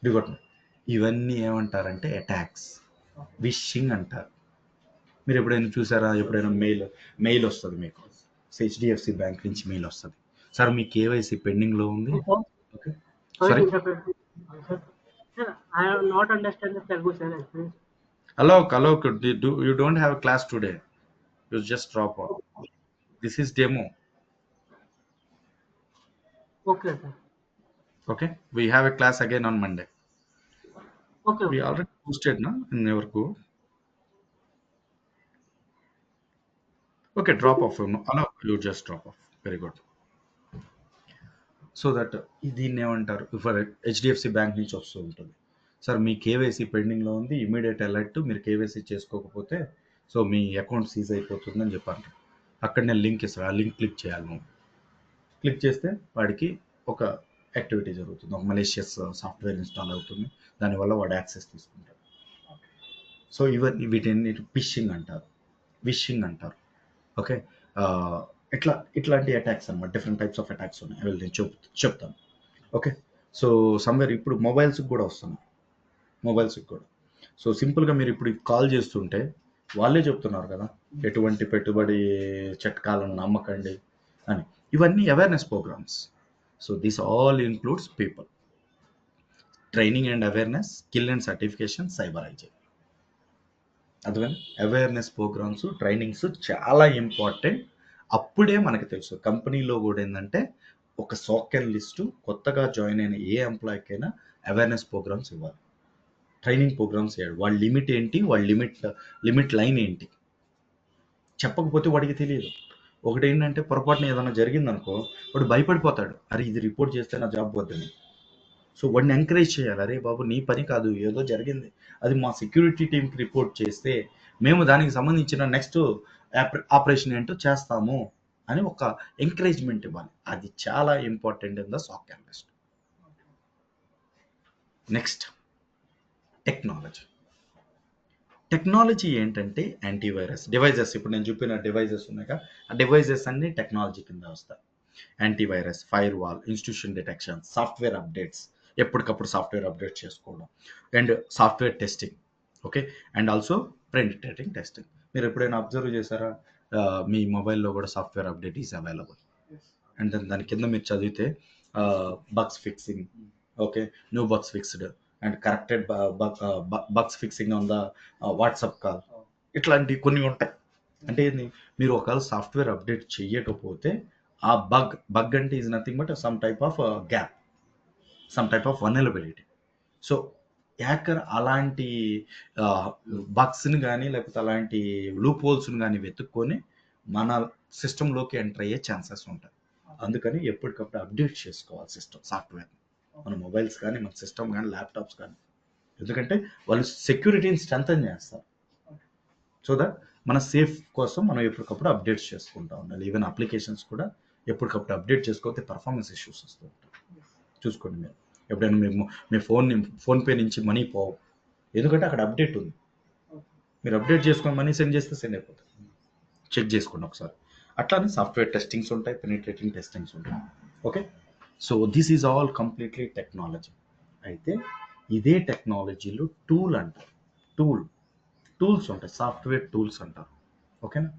ఇదిగోండి, ఇవన్నీ ఏమంటారంటే అటాక్స్, విషింగ్ అంటారు. మీరు ఎప్పుడైనా చూసారా? ఎప్పుడైనా మెయిల్ వస్తుంది మీకు, హెచ్డిఎఫ్సి బ్యాంక్ నుంచి మెయిల్ వస్తుంది, సార్ మీ కేవైసీ పెండింగ్లో ఉంది. Okay, Sorry sorry, to interrupt. Sir, sir, I have not understand the Telugu, sir. Actually. hello, you don't have a class today, you just drop out. This is demo. Okay, sir. Okay, we have a class again on Monday. Okay, We okay. already posted na in our go. Okay, drop off. Hello, you just drop off. Very good. So that దీన్ని ఏమంటారు, for HDFC bank నుంచి వస్తూ ఉంటుంది, sir మీ KYC పెండింగ్లో ఉంది, immediate alert, మీరు KYC చేసుకోకపోతే so మీ account seize అయిపోతుందని చెప్పాను. అక్కడ నేను లింక్ ఇస్తాను, ఆ లింక్ క్లిక్ చేయాలి. నువ్వు క్లిక్ చేస్తే వాడికి ఒక యాక్టివిటీ జరుగుతుంది, ఒక మలేషియస్ సాఫ్ట్వేర్ ఇన్స్టాల్ అవుతుంది, దానివల్ల వాడు యాక్సెస్ తీసుకుంటాడు. సో ఇవన్నీ వీటిని ఫిషింగ్ అంటారు, విషింగ్ అంటారు. ఓకే, ఇట్లాంటి అటాక్స్ అనమాట. డిఫరెంట్ టైప్స్ ఆఫ్ అటాక్స్ ఉన్నాయి, అవి నేను చెప్తాను. ఓకే, సో సమ్వేర్ ఇప్పుడు మొబైల్స్కి కూడా వస్తున్నాయి, మొబైల్స్కి కూడా. సో సింపుల్గా మీరు ఇప్పుడు కాల్ చేస్తుంటే వాళ్ళే చెప్తున్నారు కదా, ఎటువంటి పెట్టుబడి చిట్కాలను నమ్మకండి అని. ఇవన్నీ awareness programmes. So this all includes people training and awareness, skill and certification, cyber hygiene. అర్థమైంది? అవేర్నెస్ ప్రోగ్రామ్స్, ట్రైనింగ్స్ చాలా ఇంపార్టెంట్. అప్పుడే మనకు తెలుసు కంపెనీలో కూడా ఏంటంటే ఒక సోకెన్ లిస్టు కొత్తగా జాయిన్ అయిన ఏ ఎంప్లాయీకైనా అవేర్నెస్ ప్రోగ్రామ్స్ ఇవ్వాలి, ట్రైనింగ్ ప్రోగ్రామ్స్ ఇవ్వాలి. వాళ్ళ లిమిట్ ఏంటి, వాళ్ళ లిమిట్ లైన్ ఏంటి చెప్పకపోతే వాడికి తెలియదు. ఒకటి ఏంటంటే పొరపాటున ఏదైనా జరిగిందనుకో వాడు భయపడిపోతాడు, అరే ఇది రిపోర్ట్ చేస్తే నా జాబ్ వద్దని. సో వాడిని ఎంకరేజ్ చేయాలి, అరే బాబు నీ పని కాదు, ఏదో జరిగింది, అది మా సెక్యూరిటీ టీంకి రిపోర్ట్ చేస్తే మేము దానికి సంబంధించిన నెక్స్ట్ ఆపరేషన్ ఏంటో చేస్తాము అని ఒక ఎంకరేజ్మెంట్ ఇవ్వాలి. అది చాలా important in the SOC analyst. Next technology ఏంటంటే యాంటీవైరస్ డివైజెస్. ఇప్పుడు నేను చెప్పిన డివైజెస్ ఉన్నాయి కదా, ఆ డివైజెస్ అన్ని టెక్నాలజీ కింద వస్తాయి. Antivirus, fire wall, institution detection, software updates, ఎప్పటికప్పుడు సాఫ్ట్వేర్ అప్డేట్ చేసుకోవడం, and software testing. Okay, and also penetrating testing. మీరు ఎప్పుడైనా అబ్జర్వ్ చేశారా, మీ మొబైల్లో కూడా software update is available, and దాని కింద మీరు చదివితే bugs fixing, okay, new bugs fixed and corrected bugs fixing on the WhatsApp call, ఇట్లాంటివి కొన్ని ఉంటాయి. అంటే మీరు ఒకవేళ సాఫ్ట్వేర్ అప్డేట్ చెయ్యకపోతే ఆ బగ్ అంటే is nothing but some type of gap, some type of vulnerability. So hacker అలాంటి బగ్స్ని కానీ లేకపోతే అలాంటి లూప్ హోల్స్ని కానీ వెతుక్కొని మన సిస్టంలోకి ఎంటర్ అయ్యే ఛాన్సెస్ ఉంటాయి. అందుకని ఎప్పటికప్పుడు అప్డేట్ చేసుకోవాలి సాఫ్ట్వేర్, మన మొబైల్స్ కానీ, మన సిస్టమ్ కానీ, ల్యాప్టాప్స్ కానీ. ఎందుకంటే వాళ్ళు సెక్యూరిటీని స్ట్రెంథన్ చేస్తారు. సో దట్ మన సేఫ్ కోసం మనం ఎప్పటికప్పుడు అప్డేట్స్ చేసుకుంటూ ఉండాలి. ఈవెన్ అప్లికేషన్స్ కూడా ఎప్పటికప్పుడు అప్డేట్ చేసుకోకపోతే పర్ఫార్మెన్స్ ఇష్యూస్ వస్తూ ఉంటాయి. చూసుకోండి, మీరు ఎప్పుడైనా మీ ఫోన్పే నుంచి మనీ పోవు, ఎందుకంటే అక్కడ అప్డేట్ ఉంది. మీరు అప్డేట్ చేసుకొని మనీ సెండ్ చేస్తే సెండ్ అయిపోతుంది. చెక్ చేసుకోండి ఒకసారి. అట్లానే సాఫ్ట్వేర్ టెస్టింగ్స్ ఉంటాయి, పెనిట్రేటింగ్ టెస్టింగ్స్ ఉంటాయి. Okay, so this is all completely technology. అయితే ఇదే టెక్నాలజీలో టూల్ అంటారు, టూల్స్ ఉంటాయి, సాఫ్ట్వేర్ టూల్స్ అంటారు. ఓకేనా,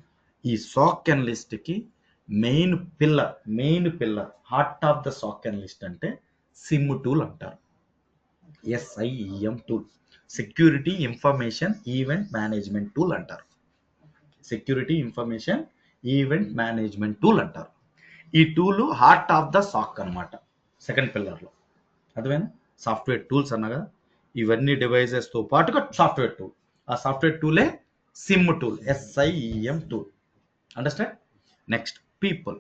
ఈ సాక్ అనలిస్ట్కి main pillar heart of the SOC analyst అంటే సిమ్ టూల్ అంటారు. SIEM tool, security information event management tool అంటారు. Security information event management tool అంటారు. ఈ tool heart of the SOC అనమాట, సెకండ్ పిల్లర్లో. అర్థమైనా? సాఫ్ట్వేర్ టూల్స్ అన్నగా ఇవన్నీ డివైజెస్తో పాటుగా సాఫ్ట్వేర్ టూల్, ఆ సాఫ్ట్వేర్ టూలే SIEM tool, SIEM tool. Understand? Next people,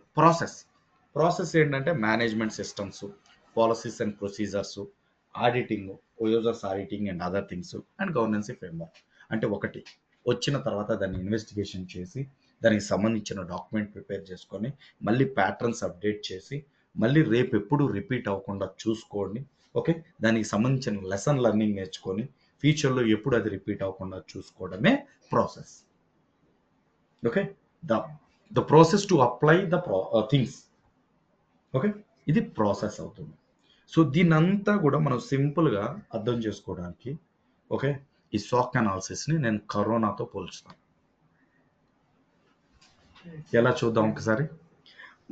process ఏంటంటే management systems, policies and procedures, auditing, users auditing and other things, and governance framework. అంటే ఒకటి వచ్చిన తర్వాత దాన్ని ఇన్వెస్టిగేషన్ చేసి దానికి సంబంధించిన డాక్యుమెంట్ ప్రిపేర్ చేసుకొని మళ్ళీ ప్యాటర్న్స్ అప్డేట్ చేసి మళ్ళీ రేపు ఎప్పుడు రిపీట్ అవ్వకుండా చూసుకోండి. ఓకే, దానికి సంబంధించిన లెసన్ లెర్నింగ్ నేర్చుకొని ఫ్యూచర్లో ఎప్పుడు అది రిపీట్ అవ్వకుండా చూసుకోవడమే process. Okay, the the process to apply the things. Okay, ఇది ప్రాసెస్ అవుతుంది. సో దీన్నంతా కూడా మనం సింపుల్గా అర్థం చేసుకోవడానికి ఓకే ఈ సాక్ అనాలిసిస్ని నేను కరోనాతో పోల్చుతాను. ఎలా చూద్దాం ఒకసారి.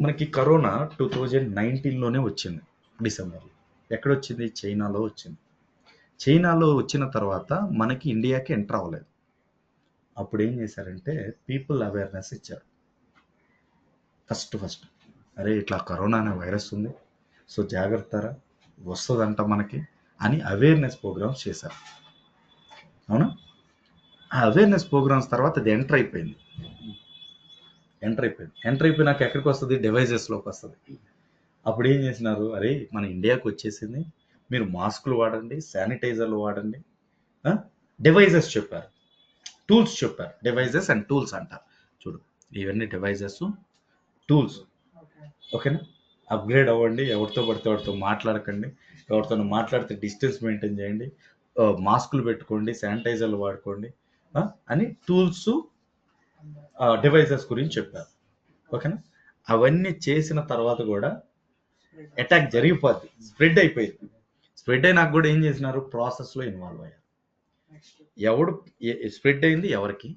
మనకి కరోనా 2019లోనే వచ్చింది, డిసెంబర్లో. ఎక్కడొచ్చింది? చైనాలో వచ్చింది. చైనాలో వచ్చిన తర్వాత మనకి ఇండియాకి ఎంటర్ అవ్వలేదు. అప్పుడు ఏం చేశారంటే పీపుల్ అవేర్నెస్ ఇచ్చారు. ఫస్ట్ అరే ఇట్లా కరోనా అనే వైరస్ ఉంది, సో జాగ్రత్తరా, వస్తుందంట మనకి అని అవేర్నెస్ ప్రోగ్రామ్స్ చేశారు. అవునా? ఆ అవేర్నెస్ ప్రోగ్రామ్స్ తర్వాత అది ఎంటర్ అయిపోయింది. ఎంటర్ అయిపోయినాక ఎక్కడికి వస్తుంది? డివైజెస్లోకి వస్తుంది. అప్పుడు ఏం చేసినారు? అరే మన ఇండియాకి వచ్చేసింది, మీరు మాస్కులు వాడండి, శానిటైజర్లు వాడండి, డివైజెస్ చెప్పారు, టూల్స్ చెప్పారు. డివైజెస్ అండ్ టూల్స్ అంటారు. చూడు, ఇవన్నీ డివైజెస్, టూల్స్. ఓకేనా? అప్గ్రేడ్ అవ్వండి, ఎవరితో పడితే వాడితో మాట్లాడకండి, ఎవరితో మాట్లాడితే డిస్టెన్స్ మెయింటైన్ చేయండి, మాస్కులు పెట్టుకోండి, శానిటైజర్లు వాడుకోండి అని టూల్స్, డివైజెస్ గురించి చెప్పారు. ఓకేనా? అవన్నీ చేసిన తర్వాత కూడా అటాక్ జరిగిపోద్ది, స్ప్రెడ్ అయిపోయింది. స్ప్రెడ్ అయినాక కూడా ఏం చేసినారు? ప్రాసెస్లో ఇన్వాల్వ్ అయ్యారు. ఎవడు స్ప్రెడ్ అయింది ఎవరికి,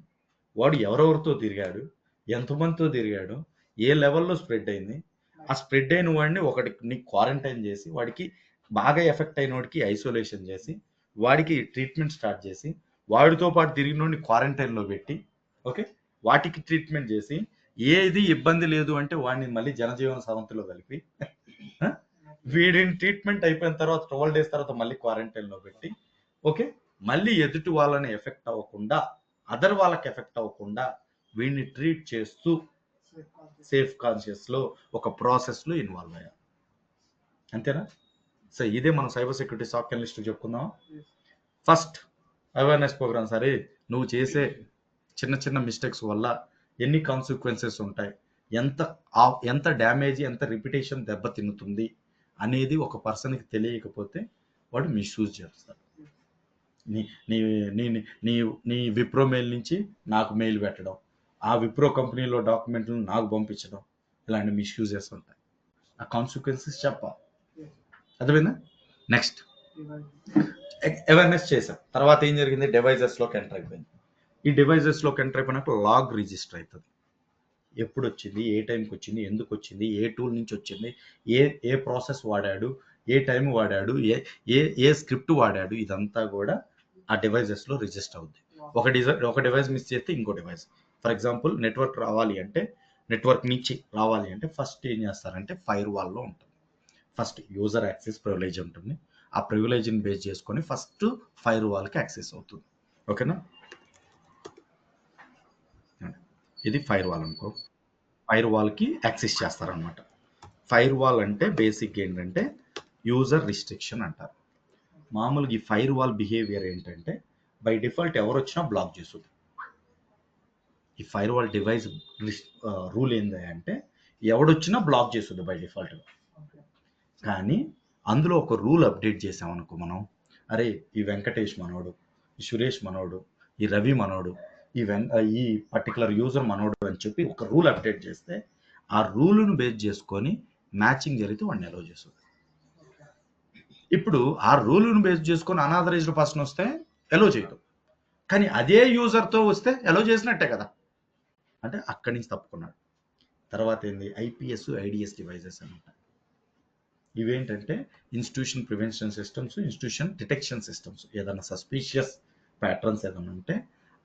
వాడు ఎవరెవరితో తిరిగాడు, ఎంతమందితో తిరిగాడు, ఏ లెవెల్లో స్ప్రెడ్ అయింది, ఆ స్ప్రెడ్ అయిన వాడిని ఒకటిని క్వారంటైన్ చేసి, వాడికి బాగా ఎఫెక్ట్ అయిన వాడికి ఐసోలేషన్ చేసి, వాడికి ట్రీట్మెంట్ స్టార్ట్ చేసి, వాడితో పాటు తిరిగినోడిని క్వారంటైన్లో పెట్టి ఓకే వాటికి ట్రీట్మెంట్ చేసి, ఏది ఇబ్బంది లేదు అంటే వాడిని మళ్ళీ జనజీవన సమంతిలో కలిపి వీడిని ట్రీట్మెంట్ అయిపోయిన తర్వాత 12 days తర్వాత మళ్ళీ క్వారంటైన్లో పెట్టి ఓకే మళ్ళీ ఎదుటి వాళ్ళని ఎఫెక్ట్ అవ్వకుండా, అదర్ వాళ్ళకి ఎఫెక్ట్ అవ్వకుండా వీడిని ట్రీట్ చేస్తూ సేఫ్ కాన్షియస్లో ఒక ప్రాసెస్లో ఇన్వాల్వ్ అయ్యారు. అంతేనా? సో ఇదే మనం సైబర్ సెక్యూరిటీ సాక్ అనలిస్ట్ చెప్పుకుందాం. First awareness programme. సరే నువ్వు చేసే చిన్న చిన్న మిస్టేక్స్ వల్ల ఎన్ని కాన్సిక్వెన్సెస్ ఉంటాయి, ఎంత డ్యామేజ్, ఎంత రిపిటేషన్ దెబ్బతిన్నుతుంది అనేది ఒక పర్సన్కి తెలియకపోతే వాడు మిస్యూజ్ చేస్తాడు. నీ నీ నీ నీ నీ విప్రో మెయిల్ నుంచి నాకు మెయిల్ పెట్టడం, ఆ విప్రో కంపెనీలో డాక్యుమెంట్లను నాకు పంపించడం, ఇలాంటి మిస్యూజెస్ ఉంటాయి. ఆ కాన్సిక్వెన్సెస్ చెప్పాలి. అర్థమైందా? నెక్స్ట్ అవేర్నెస్ చేసాం తర్వాత ఏం జరిగింది? డివైజెస్లోకి ఎంటర్ అయిపోయింది. ఈ డివైజెస్లోకి ఎంటర్ అయిపోయినాక లాగ్ రిజిస్టర్ అవుతుంది. ఎప్పుడు వచ్చింది, ఏ టైంకి వచ్చింది, ఎందుకు వచ్చింది, ఏ టూల్ నుంచి వచ్చింది, ఏ ప్రాసెస్ వాడాడు, ఏ టైం వాడాడు, ఏ స్క్రిప్ట్ వాడాడు, ఇదంతా కూడా ఆ డివైజెస్లో రిజిస్టర్ అవుద్ది. ఒక డివైస్ మిస్ చేస్తే ఇంకో డివైస్. ఫర్ ఎగ్జాంపుల్ నెట్వర్క్ రావాలి అంటే, నెట్వర్క్ నుంచి రావాలి అంటే ఫస్ట్ ఏం చేస్తారంటే ఫైర్ వాల్లో ఉంటుంది. ఫస్ట్ యూజర్ యాక్సెస్ ప్రివిలేజ్ ఉంటుంది. ఆ ప్రివిలేజ్ని బేస్ చేసుకొని ఫస్ట్ ఫైర్ వాల్కి యాక్సెస్ అవుతుంది. ఓకేనా? ఇది ఫైర్ వాల్ అనుకో, ఫైర్ వాల్కి యాక్సెస్ చేస్తారనమాట. ఫైర్ వాల్ అంటే బేసిక్ ఏంటంటే యూజర్ రిస్ట్రిక్షన్ అంటారు. మామూలుగా ఈ ఫైర్ వాల్ బిహేవియర్ ఏంటంటే బై డిఫాల్ట్ ఎవరు వచ్చినా బ్లాక్ చేస్తుంది. ఈ ఫైర్ వాల్ డివైస్ రూల్ ఏంది అంటే ఎవడొచ్చినా బ్లాక్ చేస్తుంది బై డిఫాల్ట్గా. కానీ అందులో ఒక రూల్ అప్డేట్ చేసామనుకో మనం, అరే ఈ వెంకటేష్ మనోడు, ఈ సురేష్ మనోడు, ఈ రవి మనోడు, ఈ పర్టికులర్ యూజర్ మనోడు అని చెప్పి ఒక రూల్ అప్డేట్ చేస్తే ఆ రూల్ను బేస్ చేసుకొని మ్యాచింగ్ జరిగితే వాడిని అలౌ చేస్తుంది. ఇప్పుడు ఆ రూల్ను బేస్ చేసుకొని అనాథరైజ్డ్ పర్సన్ వస్తే అలౌ చేయదు, కానీ అదే యూజర్తో వస్తే అలౌ చేసినట్టే కదా, అంటే అక్కడి నుంచి తప్పుకున్నాడు. తర్వాత ఏంది? ఐపీఎస్, ఐడిఎస్ డివైజెస్ అనమాట. ఇవేంటంటే institution prevention systems, institution detection systems. ఏదైనా సస్పీషియస్ ప్యాటర్న్స్ ఏదైనా ఉంటే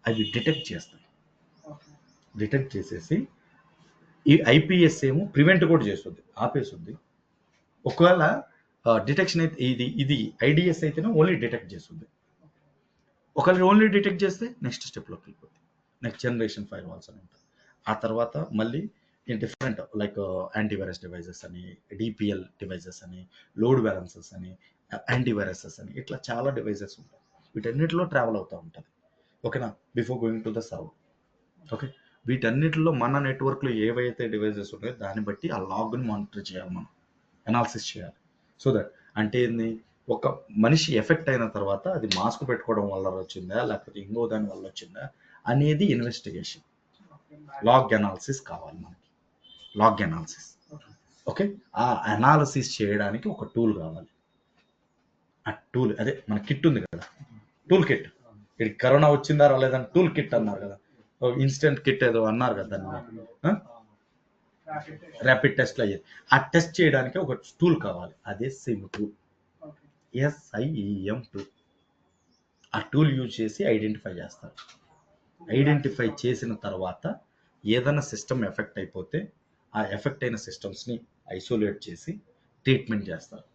అవి డిటెక్ట్ చేస్తాయి. డిటెక్ట్ చేసేసి ఈ ఐపీఎస్ ఏమో ప్రివెంట్ కూడా చేస్తుంది, ఆపేస్తుంది. ఒకవేళ డిటెక్షన్ అయితే ఇది ఐడిఎస్ అయితేనే ఓన్లీ డిటెక్ట్ చేస్తుంది. ఒకవేళ ఓన్లీ డిటెక్ట్ చేస్తే నెక్స్ట్ స్టెప్లోకి వెళ్ళిపోతుంది. నెక్స్ట్ జనరేషన్ ఫైర్ వాల్స్ అని ఉంటుంది. ఆ తర్వాత మళ్ళీ డిఫరెంట్ లైక్ యాంటీవైరస్ డివైజెస్ అని, డిపిఎల్ డివైజెస్ అని, లోడ్ బ్యాలెన్సెస్ అని, యాంటీవైరసెస్ అని, ఇట్లా చాలా డివైజెస్ ఉంటాయి. వీటన్నిటిలో ట్రావెల్ అవుతూ ఉంటుంది. ఓకేనా? Before going to the server. Okay, వీటన్నిటిలో మన నెట్వర్క్లో ఏవైతే డివైజెస్ ఉన్నాయో దాన్ని బట్టి ఆ లాగ్ని మానిటర్ చేయాలి మనం. అనాలిసిస్ చేయాలి. సో దట్ అంటే ఏంది, ఒక మనిషి ఎఫెక్ట్ అయిన తర్వాత అది మాస్క్ పెట్టుకోవడం వల్ల వచ్చిందా లేకపోతే ఇంకో దాని వల్ల వచ్చిందా అనేది ఇన్వెస్టిగేషన్. లాగ్ అనాలిసిస్ కావాలి మనకి, లాగ్ అనాలిసిస్. ఓకే, ఆ అనాలిసిస్ చేయడానికి ఒక టూల్ కావాలి. ఆ టూల్ అదే మన కిట్ ఉంది కదా, టూల్ కిట్. ఇది కరోనా వచ్చిందా రాలేదని టూల్ కిట్ అన్నారు కదా, ఇన్స్టెంట్ కిట్ ఏదో అన్నారు కదా దాన్ని, ర్యాపిడ్ టెస్ట్లు అయ్యేది. ఆ టెస్ట్ చేయడానికి ఒక టూల్ కావాలి, అదే సిమ్ టూల్, SIEM టూల్. ఆ టూల్ యూజ్ చేసి ఐడెంటిఫై చేస్తారు. ఐడెంటిఫై చేసిన తర్వాత ఏదైనా సిస్టమ్ ఎఫెక్ట్ అయిపోతే ఆ ఎఫెక్ట్ అయిన సిస్టమ్స్ని ఐసోలేట్ చేసి ట్రీట్మెంట్ చేస్తారు.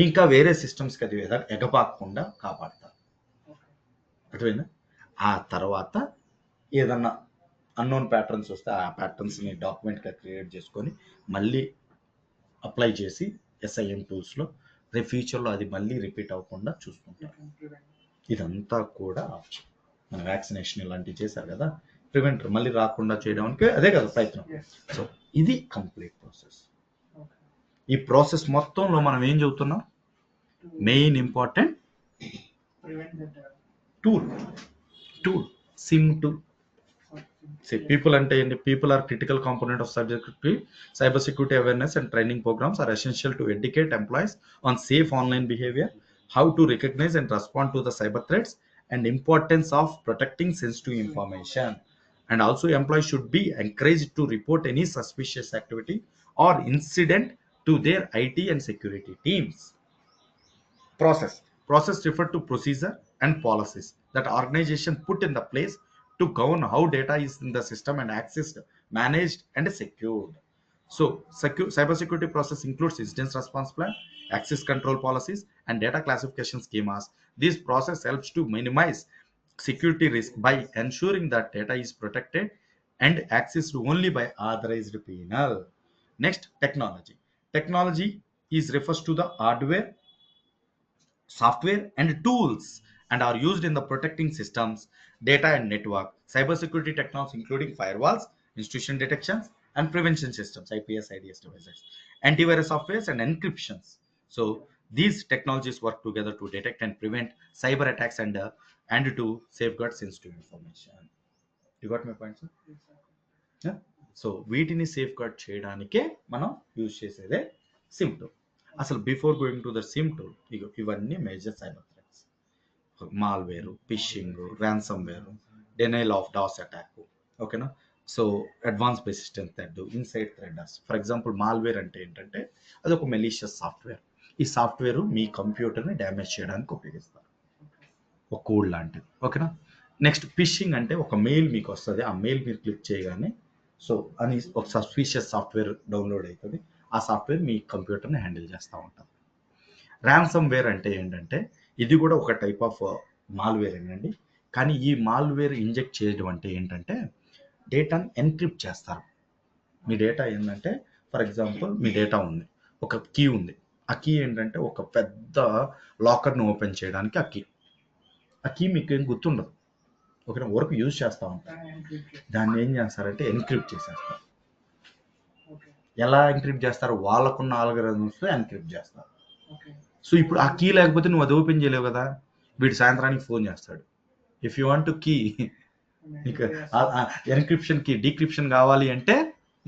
ఇంకా వేరే సిస్టమ్స్కి అది ఎగపాకకుండా కాపాడతారు. అర్థమైందా? ఆ తర్వాత ఏదన్నా అన్నోన్ ప్యాటర్న్స్ వస్తే ఆ ప్యాటర్న్స్ని డాక్యుమెంట్గా క్రియేట్ చేసుకొని మళ్ళీ అప్లై చేసి SIM టూల్స్లో రేపు ఫ్యూచర్లో అది మళ్ళీ రిపీట్ అవ్వకుండా చూసుకుంటారు. ఇదంతా కూడా ఆప్షన్. మన వ్యాక్సినేషన్ ఇలాంటివి చేశారు కదా, ప్రివెంటర్ మళ్ళీ రాకుండా చేయడానికి అదే కదా ప్రయత్నం. సో ఇది కంప్లీట్ ప్రాసెస్. ఈ ప్రాసెస్ మొత్తంలో మనం ఏం చెబుతున్నాం, main important tool SIEM tool. People అంటే ఏంటి, people are critical component of cyber security awareness and training programs are essential to educate employees on safe online behavior, how to recognize and respond to the cyber threats, and importance of protecting sensitive information. And also employees should be encouraged to report any suspicious activity or incident to their IT and security teams. Process refer to procedure and policies that organization put in the place to govern how data is in the system and accessed, managed and secured. So cybersecurity process includes incident response plan, access control policies and data classification schemas. This process helps to minimize security risk by ensuring that data is protected and accessed only by authorized personnel. Next, technology is refers to the hardware, software and tools and are used in the protecting systems, data and network. Cybersecurity technologies including firewalls, institution detections and prevention systems, IPS, IDS devices, antivirus softwares and encryptions. So these technologies work together to detect and prevent cyber attacks and to safeguard sensitive information. You got my point, sir? Yeah? So వీటిని safeguard చేయడానికే మనం use చేసేదే SIEM tool. అసలు before going to the SIEM tool, ఇవన్నీ major cyber threats: malware, phishing, ransomware, denial of DoS attack. ఓకేనా? So advance persistent threat, inside threaders. For example malware అంటే ఏంటంటే అది ఒక మెలీషియస్ సాఫ్ట్వేర్. ఈ software మీ కంప్యూటర్ని డ్యామేజ్ చేయడానికి ఉపయోగిస్తారు, ఒక కోడ్ లాంటిది. ఓకేనా? నెక్స్ట్ ఫిషింగ్ అంటే ఒక మెయిల్ మీకు వస్తుంది, ఆ మెయిల్ మీరు క్లిక్ చేయగానే సో అని ఒక సస్పీషియస్ సాఫ్ట్వేర్ డౌన్లోడ్ అవుతుంది, ఆ సాఫ్ట్వేర్ మీ కంప్యూటర్ని హ్యాండిల్ చేస్తూ ఉంటుంది. ర్యాన్సమ్ వేర్ అంటే ఏంటంటే ఇది కూడా ఒక టైప్ ఆఫ్ మాల్వేర్ ఏంటండి. కానీ ఈ మాల్వేర్ ఇంజెక్ట్ చేయడం అంటే ఏంటంటే డేటాని ఎన్క్రిప్ట్ చేస్తారు. మీ డేటా ఏంటంటే ఫర్ ఎగ్జాంపుల్ మీ డేటా ఉంది, ఒక కీ ఉంది, ఆ కీ ఏంటంటే ఒక పెద్ద లాకర్ను ఓపెన్ చేయడానికి ఆ కీ మీకు ఏం గుర్తుండదు, ఓకేనా, వరకు యూజ్ చేస్తూ ఉంటారు. దాన్ని ఏం చేస్తారంటే ఎన్క్రిప్ట్ చేసేస్తారు. ఎలా ఎన్క్రిప్ట్ చేస్తారు? వాళ్ళకున్న ఆల్గరిథమ్స్తో ఎన్క్రిప్ట్ చేస్తారు. సో ఇప్పుడు ఆ కీ లేకపోతే నువ్వు అది ఓపెన్ చేయలేవు కదా. వీడు సాయంత్రానికి ఫోన్ చేస్తాడు, if you want to key, నీకు ఎన్క్రిప్షన్ కీ డీక్రిప్షన్ కావాలి అంటే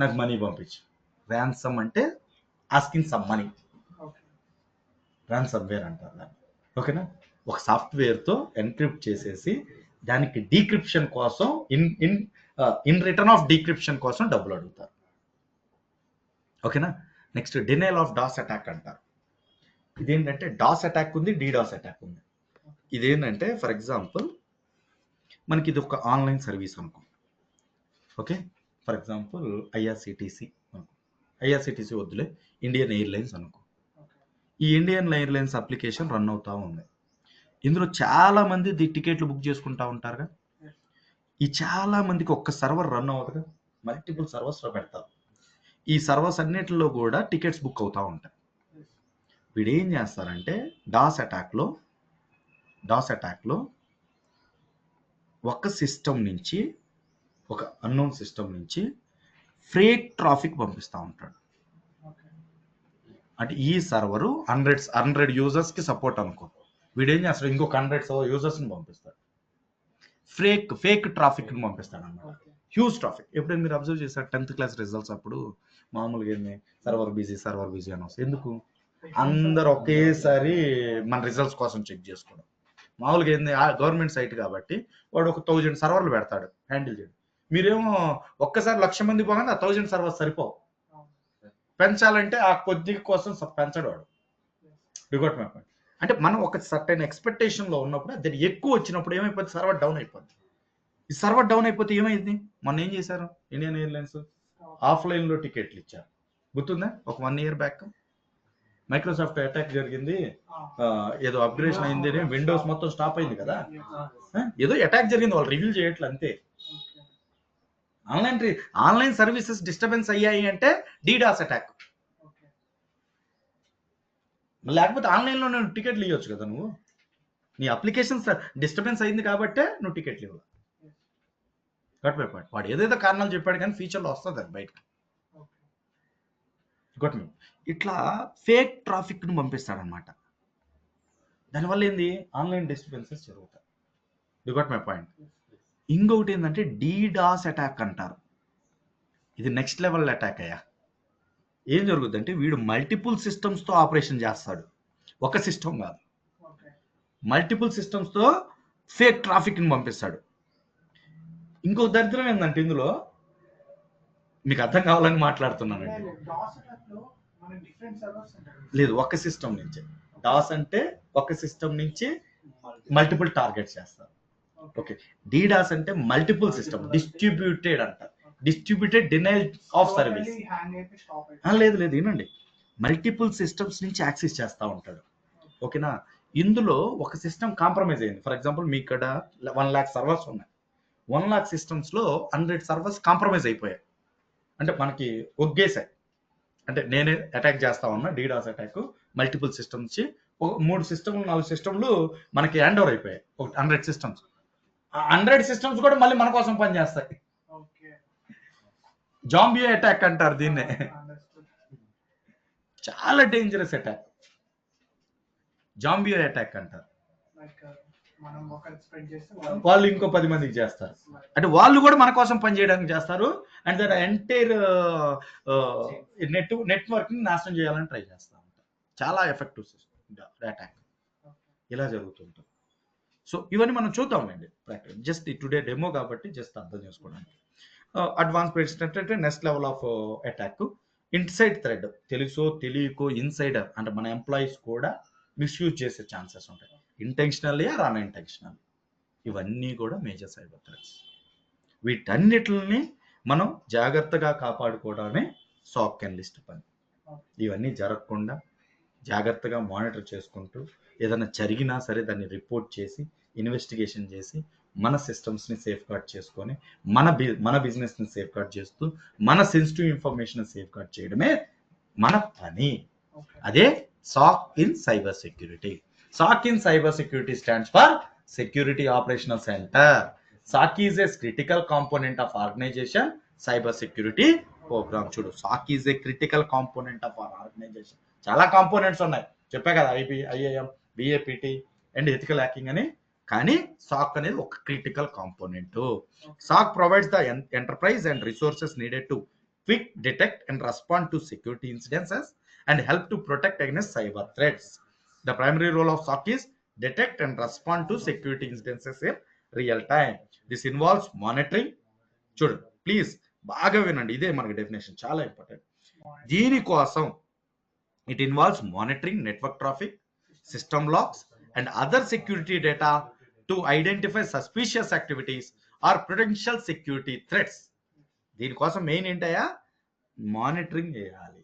నాకు మనీ పంపించు. ర్యాన్సమ్ అంటే asking some money, ransomware అంటారు దాన్ని. ఓకేనా? ఒక సాఫ్ట్వేర్తో ఎన్క్రిప్ట్ చేసేసి దానికి డీక్రిప్షన్ కోసం ఇన్ రిటర్న్ ఆఫ్ డీక్రిప్షన్ కోసం డబ్బులు అడుగుతారు. ఓకేనా? Next denial of DoS attack అంటారు. ఇదేంటంటే డాస్ అటాక్ ఉంది, డీడాస్ అటాక్ ఉంది. ఇదేంటంటే ఫర్ ఎగ్జాంపుల్ మనకి ఇది ఒక ఆన్లైన్ సర్వీస్ అనుకో. ఓకే, ఫర్ ఎగ్జాంపుల్ ఐఆర్సిటీసీ అనుకో, ఐఆర్సిటీసీ వద్దులే, ఇండియన్ ఎయిర్లైన్స్ అనుకో. ఈ ఇండియన్ ఎయిర్లైన్స్ అప్లికేషన్ రన్ అవుతూ ఉంది. ఇందులో చాలా మంది టికెట్లు బుక్ చేసుకుంటా ఉంటారుగా. ఈ చాలా మందికి ఒక్క సర్వర్ రన్ అవ్వదుగా, మల్టిపుల్ సర్వర్స్లో పెడతారు. ఈ సర్వర్స్ అన్నిటిలో కూడా టికెట్స్ బుక్ అవుతూ ఉంటాయి. వీడు ఏం చేస్తారంటే డాస్ అటాక్లో ఒక సిస్టమ్ నుంచి, ఒక అన్నోన్ సిస్టమ్ నుంచి ఫ్రేక్ ట్రాఫిక్ పంపిస్తూ ఉంటాడు. అంటే ఈ సర్వరు 100 యూజర్స్కి సపోర్ట్ అనుకో, వీడేం చేస్తాడు, ఇంకొక 100 యూజర్స్ని పంపిస్తాడు, ఫేక్ ట్రాఫిక్ని పంపిస్తాడు అన్నమాట. Huge traffic. ఎప్పుడైనా మీరు అబ్జర్వ్ చేశారు 10th క్లాస్ రిజల్ట్స్ అప్పుడు మామూలుగా ఏంది సర్వర్ బిజీ అని వస్తుంది. ఎందుకు అందరు ఒకేసారి మన రిజల్ట్స్ కోసం చెక్ చేసుకోవడం. మామూలుగా ఏంది గవర్నమెంట్ సైట్ కాబట్టి వాడు ఒక 1000 సర్వర్లు పెడతాడు హ్యాండిల్ చేయడం. మీరేమో ఒక్కసారి 1,00,000 మంది పోగానే ఆ 1000 సర్వర్స్ సరిపోవు. పెంచాలంటే ఆ కొద్ది కోసం పెంచడు వాడు. రిగోట్ మ్యాప్ అంటే మనం ఒక సర్టైన్ ఎక్స్పెక్టేషన్లో ఉన్నప్పుడు అది ఎక్కువ వచ్చినప్పుడు ఏమైపోతుంది, సర్వర్ డౌన్ అయిపోద్ది. ఈ సర్వర్ డౌన్ అయిపోతే ఏమైంది, మొన్న ఏం చేశారు ఇండియన్ ఎయిర్లైన్స్ ఆఫ్లైన్లో టికెట్లు ఇచ్చారు, గుర్తుందా? ఒక 1 year బ్యాక్ మైక్రోసాఫ్ట్ అటాక్ జరిగింది, ఏదో అప్గ్రేషన్ అయింది, విండోస్ మొత్తం స్టాప్ అయింది కదా, ఏదో అటాక్ జరిగింది, వాళ్ళు రివీల్ చేయట్లే అంతే. ఆన్లైన్ సర్వీసెస్ డిస్టర్బెన్స్ అయ్యాయి అంటే డీడాస్ అటాక్. లేకపోతే ఆన్లైన్లో నువ్వు టికెట్లు ఇవ్వచ్చు కదా, నువ్వు నీ అప్లికేషన్స్ డిస్టర్బెన్స్ అయింది కాబట్టే నువ్వు టికెట్లు ఇవ్వాలి. వాడు ఏదేదో కారణాలు చెప్పాడు కానీ ఫ్యూచర్లో వస్తుంది అది బయటకు. ఇట్లా ఫేక్ ట్రాఫిక్ను పంపిస్తాడనమాట. దానివల్ల ఏంది, ఆన్లైన్ డిస్టర్బెన్సెస్ జరుగుతాయి. You got my point. ఇంకొకటి ఏంటంటే డీడాస్ అటాక్ అంటారు. ఇది నెక్స్ట్ లెవెల్ అటాక్ అయ్యా. ఏం జరుగుతుందంటే వీడు మల్టిపుల్ సిస్టమ్స్తో ఆపరేషన్ చేస్తాడు, ఒక సిస్టమ్ కాదు, మల్టిపుల్ సిస్టమ్స్తో ఫేక్ ట్రాఫిక్ని పంపిస్తాడు. ఇంకో దరిద్రం ఏంటంటే ఇందులో మీకు అర్థం కావాలని మాట్లాడుతున్నానండి, లేదు ఒక సిస్టమ్ నుంచి డాస్ అంటే ఒక సిస్టమ్ నుంచి మల్టిపుల్ టార్గెట్స్ చేస్తారు. ఓకే, డీడాస్ అంటే మల్టిపుల్ సిస్టమ్, డిస్ట్రిబ్యూటెడ్ అంటారు, డిస్ట్రిబ్యూటెడ్ డినైల్ ఆఫ్ సర్వీస్. లేదు వినండి, మల్టిపుల్ సిస్టమ్స్ నుంచి యాక్సెస్ చేస్తూ ఉంటాడు. ఓకేనా, ఇందులో ఒక సిస్టమ్ కాంప్రమైజ్ అయింది. ఫర్ ఎగ్జాంపుల్ మీ ఇక్కడ 1 lakh సర్వర్స్ ఉన్నాయి, 1 lakh సిస్టమ్స్లో 100 సర్వర్స్ కాంప్రమైజ్ అయిపోయాయి, అంటే మనకి ఒగ్గేసాయి. అంటే నేనే అటాక్ చేస్తా ఉన్నా, డీడాస్ అటాక్, మల్టిపుల్ సిస్టమ్ నుంచి 3 సిస్టమ్లు 4 సిస్టమ్లు మనకి హ్యాండ్ ఓవర్ అయిపోయాయి. 100 సిస్టమ్స్, 100 సిస్టమ్స్ కూడా మళ్ళీ మన కోసం పనిచేస్తాయి. జాంబీ అటాక్ అంటారు దీన్నే. చాలా డేంజరస్ అటాక్, జాంబీ అటాక్ అంటారు. వాళ్ళు ఇంకో 10 మందికి చేస్తారు, అంటే వాళ్ళు కూడా మన కోసం పనిచేయడానికి చేస్తారు, అండ్ దట్ ఎంటైర్ నెట్వర్క్ ని నాశనం చేయాలని ట్రై చేస్తూ ఉంటారు. చాలా ఎఫెక్టివ్ అటాక్ ఇలా జరుగుతుంటుంది. సో ఇవన్నీ మనం చూద్దామండి ప్రాక్టికల్, జస్ట్ టుడే డెమో కాబట్టి జస్ట్ అర్థం చేసుకోవడానికి. అడ్వాన్స్ ఏంటంటే next level of attack, inside thread, తెలుసో తెలియకో ఇన్సైడర్ అంటే మన ఎంప్లాయీస్ కూడా మిస్యూజ్ చేసే ఛాన్సెస్ ఉంటాయి, ఇంటెన్షనల్లీ ఆర్ అన్ఇంటెన్షనల్. ఇవన్నీ కూడా మేజర్ సైబర్ థ్రెట్స్. వీటన్నిటిని మనం జాగ్రత్తగా కాపాడుకోవడమే సాక్ అనలిస్ట్ పని. ఇవన్నీ జరగకుండా జాగ్రత్తగా మానిటర్ చేసుకుంటూ, ఏదైనా జరిగినా సరే దాన్ని రిపోర్ట్ చేసి ఇన్వెస్టిగేషన్ చేసి మన సిస్టమ్స్ని సేఫ్ గార్డ్ చేసుకొని మన బిజినెస్ని సేఫ్ గార్డ్ చేస్తూ మన సెన్సిటివ్ ఇన్ఫర్మేషన్ సేఫ్ గార్డ్ చేయడమే మన పని. అదే SOC in cyber security. SOC in cyber security stands for Security Operational Center. SOC is a critical component of organization cyber security program. చూడు, SOC is a critical component of our organization. చాలా components ఉన్నాయి, చెప్పా కదా, IAM, BAPT and ethical hacking అని. కానీ SOC అనేది ఒక critical component. SOC provides the enterprise and resources needed to quick detect and respond to security incidences and help to protect against cyber threats. The primary role of SOC is detect and respond to security incidences in real time. This involves monitoring. చూడు please బాగా వినండి, ఇదే మనకి definition చాలా important. దీనికోసం it involves monitoring network traffic, system logs and other security data to identify suspicious activities or potential security threats. దీనికోసం main ఏంటయ్యా, monitoring చేయాలి.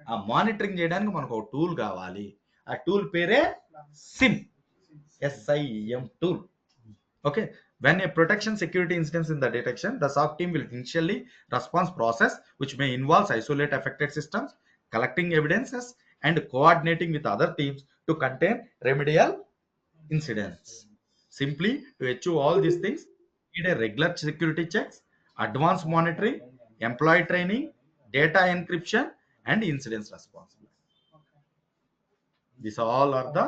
ఆ మానిటరింగ్ చేయడానికి మనకు ఒక టూల్ కావాలి, ఆ టూల్ పేరే SIEM tool. Okay, when a protection security incident in the detection, the SOC team will initially response process which may involve isolate affected systems, collecting evidences and coordinating with other teams to contain remedial incidents. Simply to achieve all these things, need a regular security checks, advanced monitoring, employee training, data encryption and incidents response. This all are the,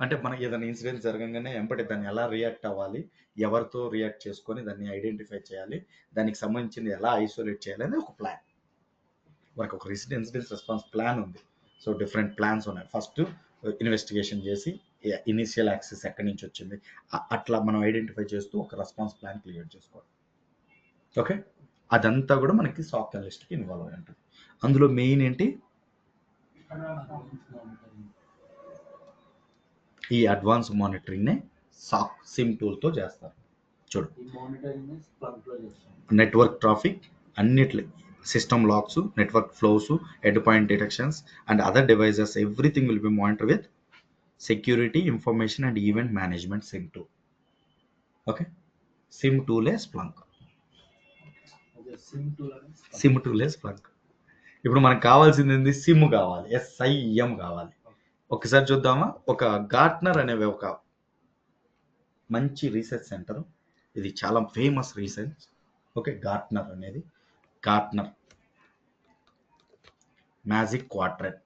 అంటే మనకి ఏదైనా incident జరగంగానే ఎంపటి దాన్ని ఎలా react అవ్వాలి, ఎవరితో react చేసుకొని దాన్ని identify చేయాలి, దానికి సంబంధించింది ఎలా ఐసోలేట్ చేయాలి అనేది ఒక ప్లాన్. మనకు ఒక ఇన్సిడెంట్ రెస్పాన్స్ ప్లాన్ ఉంది. సో డిఫరెంట్ ప్లాన్స్ ఉన్నాయి. ఫస్ట్ ఇన్వెస్టిగేషన్ చేసి ఇనిషియల్ యాక్సెస్ ఎక్కడి నుంచి వచ్చింది అట్లా మనం ఐడెంటిఫై చేస్తూ ఒక రెస్పాన్స్ ప్లాన్ క్రియేట్ చేసుకోవాలి. ఓకే, అదంతా కూడా మనకి సాక్ అనలిస్ట్కి ఇన్వాల్వ్ అయి ఉంటుంది. అందులో మెయిన్ ఏంటి, ఈ అడ్వాన్స్ మానిటరింగ్నే సాక్ సిమ్ టూల్తో చేస్తారు. చూడు, నెట్వర్క్ ట్రాఫిక్ అన్నిట్లో, system logs, network flows, end point detections and other devices, everything will be monitor with security information and event management SIEM tool. Okay, SIEM టూలే స్ప్లంక్. సిమ్ టూలే Splunk. ఇప్పుడు మనకు కావాల్సింది ఏంది, సిమ్ కావాలి, SIM కావాలి. ఒకసారి చూద్దామా, ఒక గార్ట్నర్ అనే ఒక మంచి రీసెర్చ్ సెంటర్, ఇది చాలా ఫేమస్ రీసెర్చ్. ఓకే, గార్ట్నర్ అనేది, గార్ట్నర్ మ్యాజిక్ క్వాడ్రంట్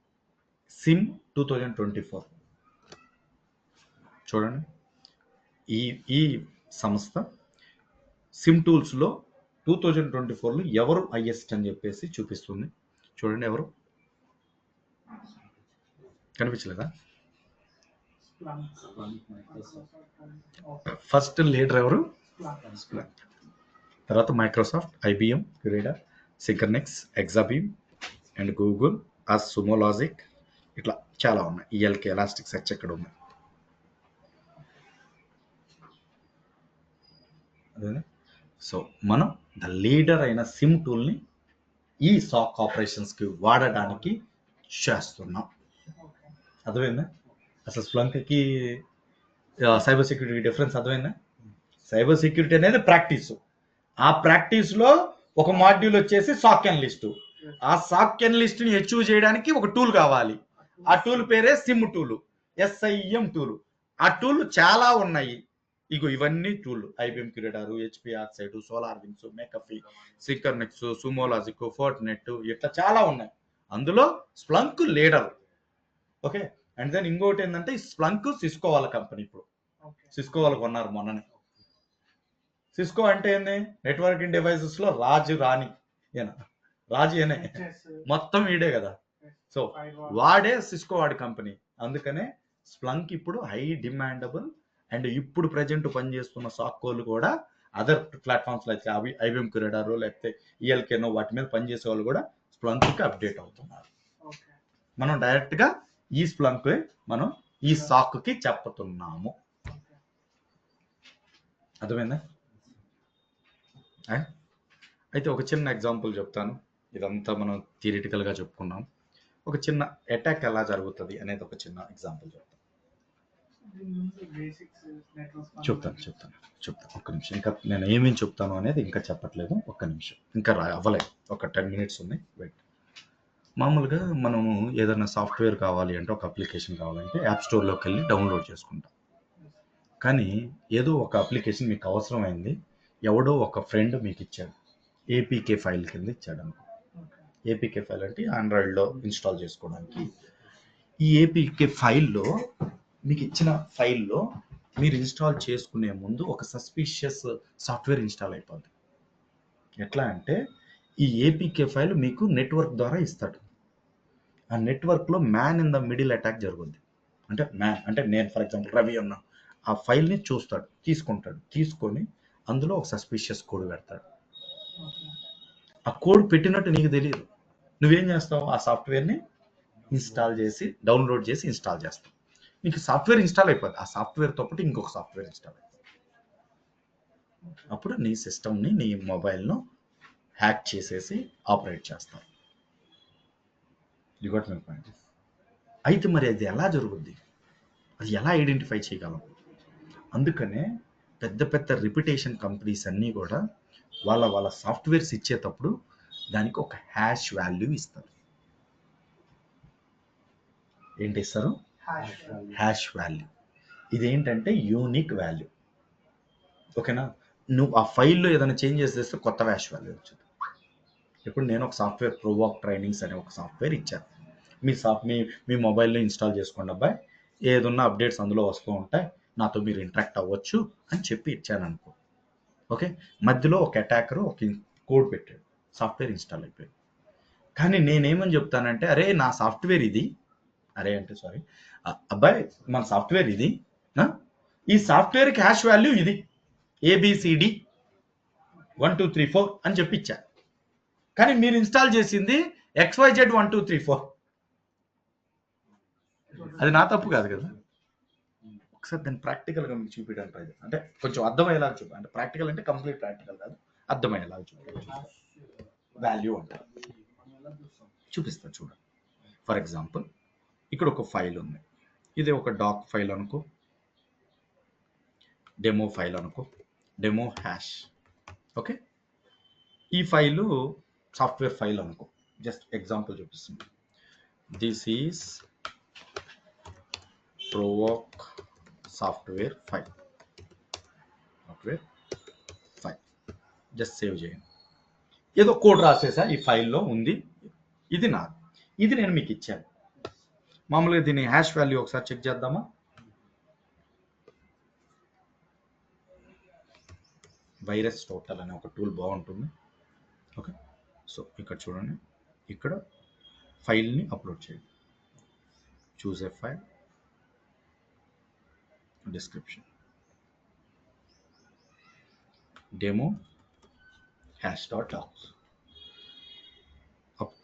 సిమ్ 2024. చూడండి, ఈ సంస్థ సిమ్ టూల్స్లో 2024లో ఎవరు హైయెస్ట్ అని చెప్పేసి చూపిస్తుంది. చూడండి, ఎవరు కనిపించలేదా? ఫస్ట్ లీడర్ ఎవరు? స్ప్లంక్. తర్వాత మైక్రోసాఫ్ట్, IBM, క్యూరేడా, సింకర్నెక్స్, Exabeam and Google, Sumo Logic, ఇట్లా చాలా ఉన్నాయి. ELK, ఎలాస్టిక్ సెర్చ్ ఎక్కడ ఉన్నాయి. అదేనా? సో మనం ద లీడర్ అయిన సిమ్ టూల్ని ఈ సాక్ ఆపరేషన్స్కి వాడడానికి చేస్తున్నాం. అర్థమైందా? అసలు స్ప్లంక్కి సైబర్ సెక్యూరిటీ డిఫరెన్స్ అర్థమైందా? సైబర్ సెక్యూరిటీ అనేది ప్రాక్టీస్, ఆ ప్రాక్టీస్లో ఒక మాడ్యూల్ వచ్చేసి సాక్ అనలిస్ట్. ఆ సాక్ అనలిస్ట్ని అచీవ్ చేయడానికి ఒక టూల్ కావాలి. ఆ టూల్ పేరే సిమ్ టూల్, SIM టూల్. ఆ టూల్ చాలా ఉన్నాయి. ఇగో ఇవన్నీ tool, IBM QRadar, HP ArcSight, SolarWinds, McAfee, సింకర్నెక్స్, సుమో లాజిక్, ఫోర్ట్నెట్, ఇట్లా చాలా ఉన్నాయి. అందులో Splunk leader. Okay, and then ఇంకోటి ఏంటంటే స్ప్లంక్ సిస్కో వాళ్ళ కంపెనీ. ఇప్పుడు సిస్కో వాళ్ళు కొన్నారు మొన్ననే. సిస్కో అంటే ఏంది, నెట్వర్కింగ్ డివైసెస్ లో రాజు రాణి, రాజు ఏనే మొత్తం వీడే కదా. సో వాడే సిస్కో వాడి కంపెనీ. అందుకనే స్ప్లంక్ ఇప్పుడు హై డిమాండబుల్. అండ్ ఇప్పుడు ప్రజెంట్ పనిచేస్తున్న సాక్కోలు కూడా అదర్ ప్లాట్ఫామ్స్ లైక్ IBM క్యూరేడారో లేకపోతే ELKనో వాటి మీద పనిచేసే వాళ్ళు కూడా స్ప్లంక్కి అప్డేట్ అవుతున్నారు. మనం డైరెక్ట్గా ఈ స్ప్లంక్ మనం ఈ సాక్కి చెప్పుతున్నాము. అర్థమైందా? అయితే ఒక చిన్న ఎగ్జాంపుల్ చెప్తాను. ఇదంతా మనం థియరిటికల్గా చెప్పుకున్నాం. ఒక చిన్న అటాక్ ఎలా జరుగుతుంది అనేది ఒక చిన్న ఎగ్జాంపుల్ చెప్తాను. ఒక్క నిమిషం, ఇంకా నేను ఏమేమి చెప్తాను అనేది ఇంకా చెప్పట్లేదు. ఒక్క నిమిషం, ఇంకా అవ్వలేదు, ఒక 10 minutes ఉంది, వెయిట్. మామూలుగా మనము ఏదైనా సాఫ్ట్వేర్ కావాలి అంటే, ఒక అప్లికేషన్ కావాలంటే యాప్ స్టోర్లోకి వెళ్ళి డౌన్లోడ్ చేసుకుంటాం. కానీ ఏదో ఒక అప్లికేషన్ మీకు అవసరమైంది, ఎవడో ఒక ఫ్రెండ్ మీకు ఇచ్చాడు, APK ఫైల్ కింద ఇచ్చాడు అనుకో. APK ఫైల్ అంటే ఆండ్రాయిడ్లో ఇన్స్టాల్ చేసుకోవడానికి. ఈ APK ఫైల్లో, మీకు ఇచ్చిన ఫైల్లో మీరు ఇన్స్టాల్ చేసుకునే ముందు ఒక సస్పిషియస్ సాఫ్ట్వేర్ ఇన్స్టాల్ అయిపోద్ది. ఎట్లా అంటే, ఈ APK ఫైల్ మీకు నెట్వర్క్ ద్వారా ఇస్తాడు. ఆ నెట్వర్క్లో man in the middle attack జరుగుద్ది. అంటే నేను ఫర్ ఎగ్జాంపుల్ రవి అన్నా, ఆ ఫైల్ని చూస్తాడు, తీసుకొని అందులో ఒక సస్పిషియస్ కోడ్ పెడతాడు. ఆ కోడ్ పెట్టినట్టు నీకు తెలియదు. నువ్వేం చేస్తావు, ఆ సాఫ్ట్వేర్ని ఇన్స్టాల్ చేసి డౌన్లోడ్ చేసి ఇన్స్టాల్ చేస్తావు. నీకు సాఫ్ట్వేర్ ఇన్స్టాల్ అయిపోద్ది. ఆ సాఫ్ట్వేర్తో పాటు ఇంకొక సాఫ్ట్వేర్ ఇన్స్టాల్ అయిపోతుంది. అప్పుడు నీ సిస్టమ్ని, నీ మొబైల్ను హ్యాక్ చేసేసి ఆపరేట్ చేస్తావు. You got my point. అయితే మరి అది ఎలా జరుగుద్ది, అది ఎలా ఐడెంటిఫై చేయగలం? అందుకనే పెద్ద పెద్ద రిప్యుటేషన్ కంపెనీస్ అన్నీ కూడా వాళ్ళ సాఫ్ట్వేర్స్ ఇచ్చేటప్పుడు దానికి ఒక హ్యాష్ వాల్యూ ఇస్తారు. ఏంటి ఇస్తారు? Hash value. ఇదేంటంటే యూనిక్ వాల్యూ. ఓకేనా? నువ్వు ఆ ఫైల్లో ఏదైనా చేంజెస్ చేస్తే కొత్త హ్యాష్ వాల్యూ వచ్చింది. ఇప్పుడు నేను ఒక సాఫ్ట్వేర్ ప్రోవాక్ ట్రైనింగ్స్ అనే ఒక సాఫ్ట్వేర్ ఇచ్చాను. మీ మొబైల్లో ఇన్స్టాల్ చేసుకోండి అబ్బాయి, ఏదున్నా అప్డేట్స్ అందులో వస్తూ ఉంటాయి, నాతో మీరు ఇంటరాక్ట్ అవ్వచ్చు అని చెప్పి ఇచ్చాను అనుకో. ఓకే, మధ్యలో ఒక అటాకర్ ఒక కోడ్ పెట్టాడు, సాఫ్ట్వేర్ ఇన్స్టాల్ అయిపోయింది. కానీ నేనేమని చెప్తానంటే, అరే నా సాఫ్ట్వేర్ ఇది, అరే అంటే సారీ, అబ్బాయి మన సాఫ్ట్వేర్ ఇది, ఈ సాఫ్ట్వేర్కి హ్యాష్ వాల్యూ ఇది ABCD 1 2 3 4 అని చెప్పి ఇచ్చా. కానీ మీరు ఇన్స్టాల్ చేసింది XYZ 1 2 3 4. అది నా తప్పు కాదు కదా. ఒకసారి దాన్ని ప్రాక్టికల్గా మీకు చూపించడానికి ట్రై చేస్తాను, అంటే కొంచెం అర్థమయ్యేలాగా చూపి, అంటే ప్రాక్టికల్ అంటే కంప్లీట్ ప్రాక్టికల్ కాదు, అర్థమయ్యేలాగా చూపించాలి. వాల్యూ అంటారు, చూపిస్తాను చూడండి. ఫర్ ఎగ్జాంపుల్ ఇక్కడ ఒక ఫైల్ ఉంది, ఇది ఒక డాక్ ఫైల్ అనుకో, డెమో ఫైల్ అనుకో, డెమో హ్యాష్. ఓకే, ఈ ఫైలు సాఫ్ట్వేర్ ఫైల్ అనుకో, జస్ట్ ఎగ్జాంపుల్ చూపిస్తుంది. This is Provogue software file, just save చేయండి. ఏదో కోడ్ రాసేసా, ఈ ఫైల్లో ఉంది, ఇది నాది, ఇది నేను మీకు ఇచ్చాను. మామూలుగా దీని హ్యాష్ వాల్యూ ఒకసారి చెక్ చేద్దామా. వైరస్ టోటల్ అనే ఒక టూల్ బాగుంటుంది. ఓకే, సో ఇక్కడ చూడండి, ఇక్కడ ఫైల్ని అప్లోడ్ చేయండి, choose a file, description, demo hash.docs,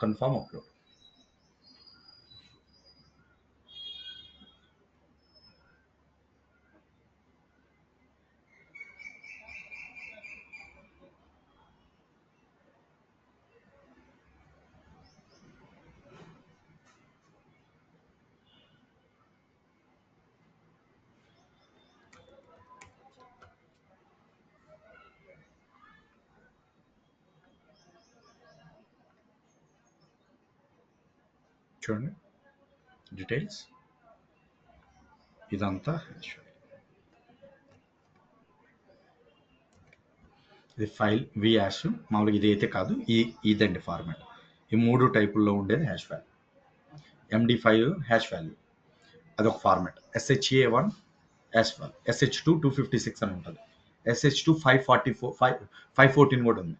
confirm upload. చూడండి డీటెయిల్స్, ఇదంతా హ్యాష్. ఇది ఫైల్ వి హ్యాష్, మామూలుగా ఇది అయితే కాదు, ఇదండి ఫార్మాట్. ఈ 3 టైపుల్లో ఉండేది hash value. MD5 hash value, అదొక format. SHA1 hash value, SH2 256 అని ఉంటుంది, SH2 514 కూడా ఉంది,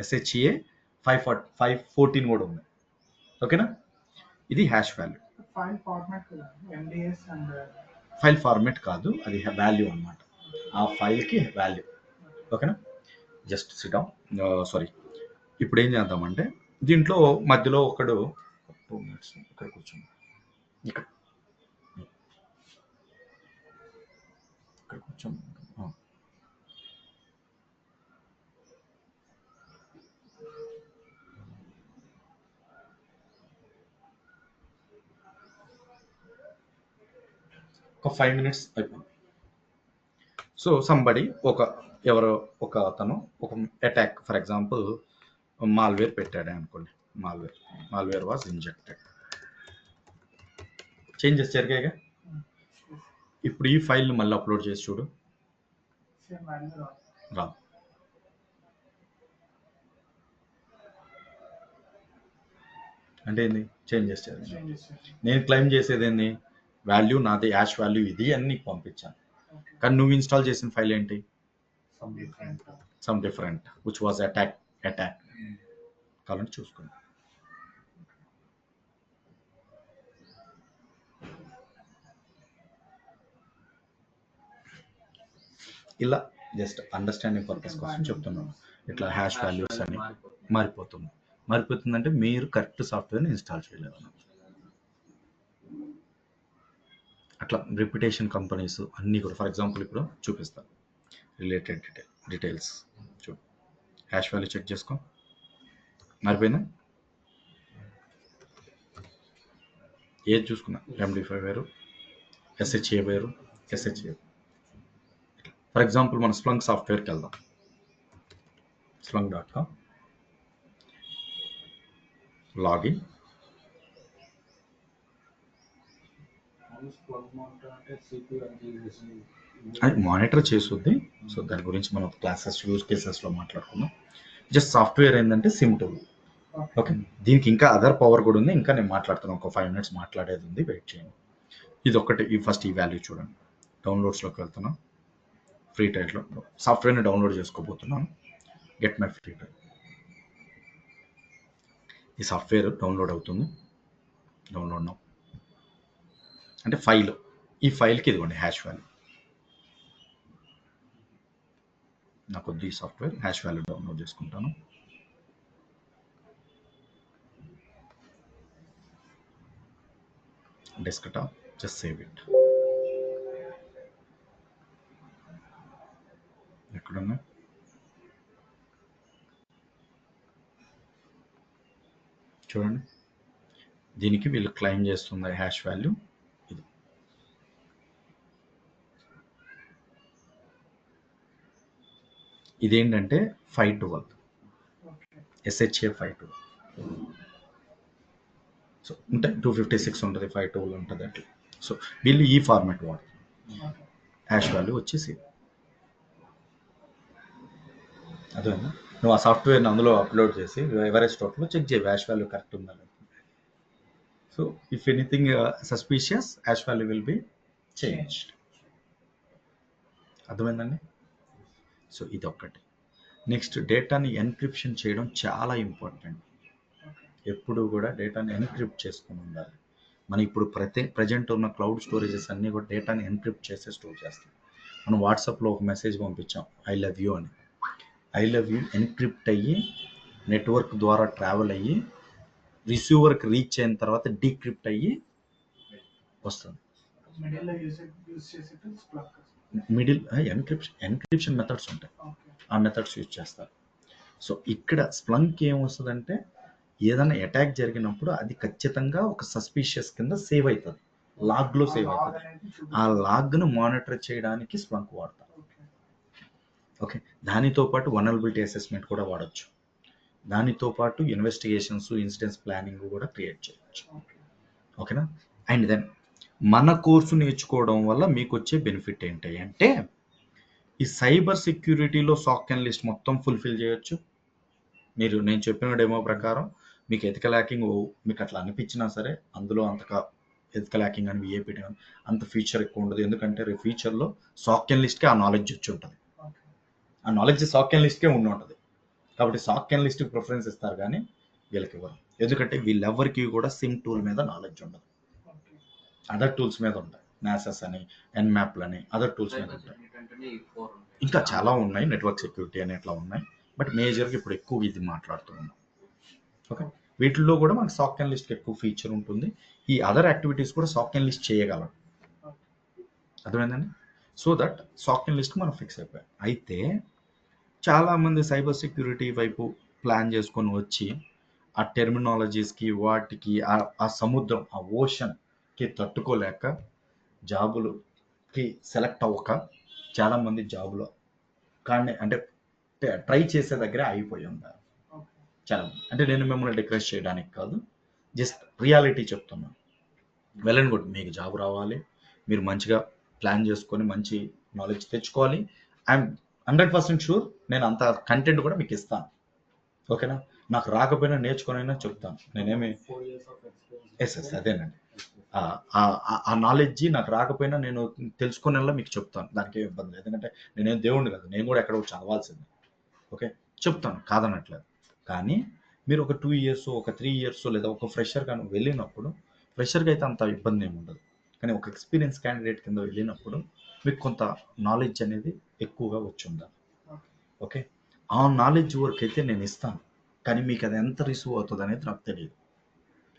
SHA 514 కూడా ఉంది. ఓకేనా, ఇది హ్యాష్ వాల్యూ. ఫైల్ ఫార్మాట్ కాదు, అది వాల్యూ అన్నమాట, ఆ ఫైల్కి వాల్యూ. ఓకేనా, జస్ట్ సిట్ డౌన్. సారీ, ఇప్పుడు ఏం చేద్దామంటే, దీంట్లో మధ్యలో ఒకడు 2 minutes ఇక్కడ కూర్చోండి, ఇక్కడ కూర్చోండి. ఒక 5 minutes అయిపోయింది. సో సంబడి ఎవరో ఒక అతను ఒక అటాక్, ఫర్ ఎగ్జాంపుల్ మాల్వేర్ పెట్టాడు అనుకోండి, మాల్వేర్ వాజ్ ఇంజెక్టెడ్. చేంజెస్ జరిగాయిగా. ఇప్పుడు ఈ ఫైల్ని మళ్ళీ అప్లోడ్ చేసి చూడు, రాదు. అంటే ఏంది, చేంజెస్ జరిగాయి. నేను క్లెయిమ్ చేసేది ఏంది, వాల్యూ నాది, హ్యాష్ వాల్యూ ఇది అని నీకు పంపించాను. కానీ నువ్వు ఇన్స్టాల్ చేసిన ఫైల్ ఏంటి, some different which was attack. కావాలంటే చూసుకోండి. ఇలా జస్ట్ అండర్స్టాండింగ్ పర్పస్ కోసం చెప్తున్నాను. ఇట్లా హ్యాష్ వాల్యూస్ అని మారిపోతుందంటే మీరు కరెక్ట్ సాఫ్ట్వేర్ని ఇన్స్టాల్ చేయలేదు. అట్లా రిప్యుటేషన్ కంపెనీస్ అన్నీ కూడా, ఫర్ ఎగ్జాంపుల్ ఇప్పుడు చూపిస్తాను, రిలేటెడ్ డీటెయిల్స్ చూడు, హ్యాష్ వాల్యూ చెక్ చేసుకో, మారిపోయిందా. ఏది చూసుకున్నా, MD5 వేరు, SHA వేరు, SHA. ఫర్ ఎగ్జాంపుల్ మనం స్ప్లంక్ సాఫ్ట్వేర్కి వెళ్దాం, splunk.com, లాగిన్. అది మానిటర్ చేస్తుంది. సో దాని గురించి మనం క్లాసెస్ యూజ్ కేసెస్లో మాట్లాడుకుందాం. జస్ట్ సాఫ్ట్వేర్ ఏంటంటే సిమ్ టూల్, ఓకే, దీనికి ఇంకా అదర్ పవర్ కూడా ఉంది. ఇంకా నేను మాట్లాడుతాను, ఒక 5 minutes మాట్లాడేది ఉంది, వెయిట్ చేయండి. ఇది ఒకటి, ఈ ఫస్ట్ ఈ వాల్యూ చూడండి. డౌన్లోడ్స్లోకి వెళ్తున్నాం, ఫ్రీ టైట్లో సాఫ్ట్వేర్ని డౌన్లోడ్ చేసుకోబోతున్నాను. Get my free tile. ఈ సాఫ్ట్వేర్ డౌన్లోడ్ అవుతుంది. డౌన్లోడ్ నౌ అంటే ఫైల్, ఈ ఫైల్కి ఇదిగోండి హ్యాష్ వాల్యూ. నాకు వద్దు ఈ సాఫ్ట్వేర్, హ్యాష్ వాల్యూ డౌన్లోడ్ చేసుకుంటాను. Desktop, just save it. ఎక్కడున్నా చూడండి, దీనికి వీళ్ళు క్లెయిమ్ చేస్తున్న హ్యాష్ వాల్యూ ఇది. ఇదేంటంటే 512, SHA 512. సో అంటే 256 ఉంటుంది, 512 ఉంటుంది అట్లా. సో వీళ్ళు ఈ ఫార్మాట్ వాడతారు. హ్యాష్ వాల్యూ వచ్చేసి అదే, నువ్వు ఆ సాఫ్ట్వేర్ని అందులో అప్లోడ్ చేసి ఎవరెస్ట్ స్టాక్లో చెక్ చేయి హ్యాష్ వాల్యూ కరెక్ట్ ఉందా. So if anything suspicious, hash value will be changed. అర్థమైందండి? సో ఇది ఒక్కటి. నెక్స్ట్, డేటాని ఎన్క్రిప్షన్ చేయడం చాలా ఇంపార్టెంట్. ఎప్పుడు కూడా డేటాని ఎన్క్రిప్ట్ చేసుకుని ఉండాలి. మనం ఇప్పుడు ప్రజెంట్ ఉన్న క్లౌడ్ స్టోరేజెస్ అన్నీ కూడా డేటాని ఎన్క్రిప్ట్ చేసి స్టోర్ చేస్తాం. మనం వాట్సాప్లో ఒక మెసేజ్ పంపించాం, ఐ లవ్ యూ అని. ఐ లవ్ యూ ఎన్క్రిప్ట్ అయ్యి నెట్వర్క్ ద్వారా ట్రావెల్ అయ్యి రిసీవర్కి రీచ్ అయిన తర్వాత డీక్రిప్ట్ అయ్యి వస్తుంది. మిడిల్ ఎన్క్రిప్షన్ మెథడ్స్ ఉంటాయి, ఆ మెథడ్స్ యూజ్ చేస్తారు. సో ఇక్కడ స్ప్లంక్ ఏమొస్తుందంటే, ఏదైనా అటాక్ జరిగినప్పుడు అది ఖచ్చితంగా ఒక సస్పీషియస్ కింద సేవ్ అవుతుంది, లాగ్లో సేవ్ అవుతుంది. ఆ లాగ్ను మానిటర్ చేయడానికి స్ప్లంక్ వాడతారు. ఓకే, దానితో పాటు వల్నరబిలిటీ అసెస్మెంట్ కూడా వాడచ్చు. దానితో పాటు ఇన్వెస్టిగేషన్స్, ఇన్సిడెంట్స్ ప్లానింగ్ కూడా క్రియేట్ చేయొచ్చు. ఓకేనా? అండ్ దెన్ మన కోర్సు నేర్చుకోవడం వల్ల మీకు వచ్చే బెనిఫిట్ ఏంటి అంటే, ఈ సైబర్ సెక్యూరిటీలో సాక్ అండ్ లిస్ట్ మొత్తం ఫుల్ఫిల్ చేయొచ్చు. మీరు నేను చెప్పిన డెమో ప్రకారం మీకు ఎథికల్ హ్యాకింగ్ మీకు అట్లా అనిపించినా సరే, అందులో అంతగా ఎథికల్ హ్యాకింగ్ అని విఏపీటీ అని అంత ఫీచర్ ఎక్కువ ఉండదు. ఎందుకంటే ఫ్యూచర్లో సాక్ అండ్ లిస్ట్కే ఆ నాలెడ్జ్ వచ్చి ఉంటుంది. ఆ నాలెడ్జ్ సాక్ అండ్ లిస్ట్కే ఉండి ఉంటుంది. కాబట్టి సాక్ అండ్ లిస్ట్కి ప్రిఫరెన్స్ ఇస్తారు, కానీ వీళ్ళకి ఇవ్వరు. ఎందుకంటే వీళ్ళెవరికి కూడా సిమ్ టూల్ మీద నాలెడ్జ్ ఉండదు, అదర్ టూల్స్ మీద ఉంటాయి. నాసస్ అని, ఎన్మ్యాప్లు అని, అదర్ టూల్స్ మీద ఉంటాయి. ఇంకా చాలా ఉన్నాయి, నెట్వర్క్ సెక్యూరిటీ అని ఇట్లా ఉన్నాయి. బట్ మేజర్గా ఇప్పుడు ఎక్కువ ఇది మాట్లాడుతున్నాం. ఓకే, వీటిల్లో కూడా మనకి సాక్ అండ్ లిస్ట్కి ఎక్కువ ఫీచర్ ఉంటుంది. ఈ అదర్ యాక్టివిటీస్ కూడా సాక్ అండ్ లిస్ట్ చేయగలం. అర్థమైందండి? So that SOC and list మనం ఫిక్స్ అయిపోయాం. అయితే చాలామంది సైబర్ సెక్యూరిటీ వైపు ప్లాన్ చేసుకొని వచ్చి ఆ టెర్మినాలజీస్కి, వాటికి, ఆ సముద్రం, ఆ ఓషన్కి తట్టుకోలేక జాబులకి సెలెక్ట్ అవ్వక చాలామంది జాబులో కానీ అంటే ట్రై చేసే దగ్గర అయిపోయి ఉంటారు చాలా. అంటే నేను మిమ్మల్ని డిక్రెస్ చేయడానికి కాదు, జస్ట్ రియాలిటీ చెప్తున్నాను. వెల్ అండ్ గుడ్, మీకు జాబ్ రావాలి, మీరు మంచిగా ప్లాన్ చేసుకొని మంచి నాలెడ్జ్ తెచ్చుకోవాలి. ఐఎమ్ 100% షూర్, నేను అంత కంటెంట్ కూడా మీకు ఇస్తాను. ఓకేనా? నాకు రాకపోయినా నేర్చుకునైనా చెప్తాను. నేనేమి ఎస్ అదేనండి, ఆ నాలెడ్జ్ నాకు రాకపోయినా నేను తెలుసుకునేలా మీకు చెప్తాను. దానికి ఏం ఇబ్బంది లేదు. ఎందుకంటే నేనేం దేవుణ్ణి కాదు, నేను కూడా ఎక్కడో చదవాల్సింది. ఓకే, చెప్తాను, కాదనట్లేదు. కానీ మీరు ఒక 2 years, ఒక 3 years లేదా ఒక ఫ్రెషర్ కానీ వెళ్ళినప్పుడు, ఫ్రెషర్కి అయితే అంత ఇబ్బంది ఏమి ఉండదు. కానీ ఒక ఎక్స్పీరియన్స్ క్యాండిడేట్ కింద వెళ్ళినప్పుడు మీకు కొంత నాలెడ్జ్ అనేది ఎక్కువగా వచ్చి ఉండాలి. ఓకే, ఆ నాలెడ్జ్ వర్క్ అయితే నేను ఇస్తాను, కానీ మీకు అది ఎంత రిసీవ్ అవుతుంది అనేది నాకు తెలియదు.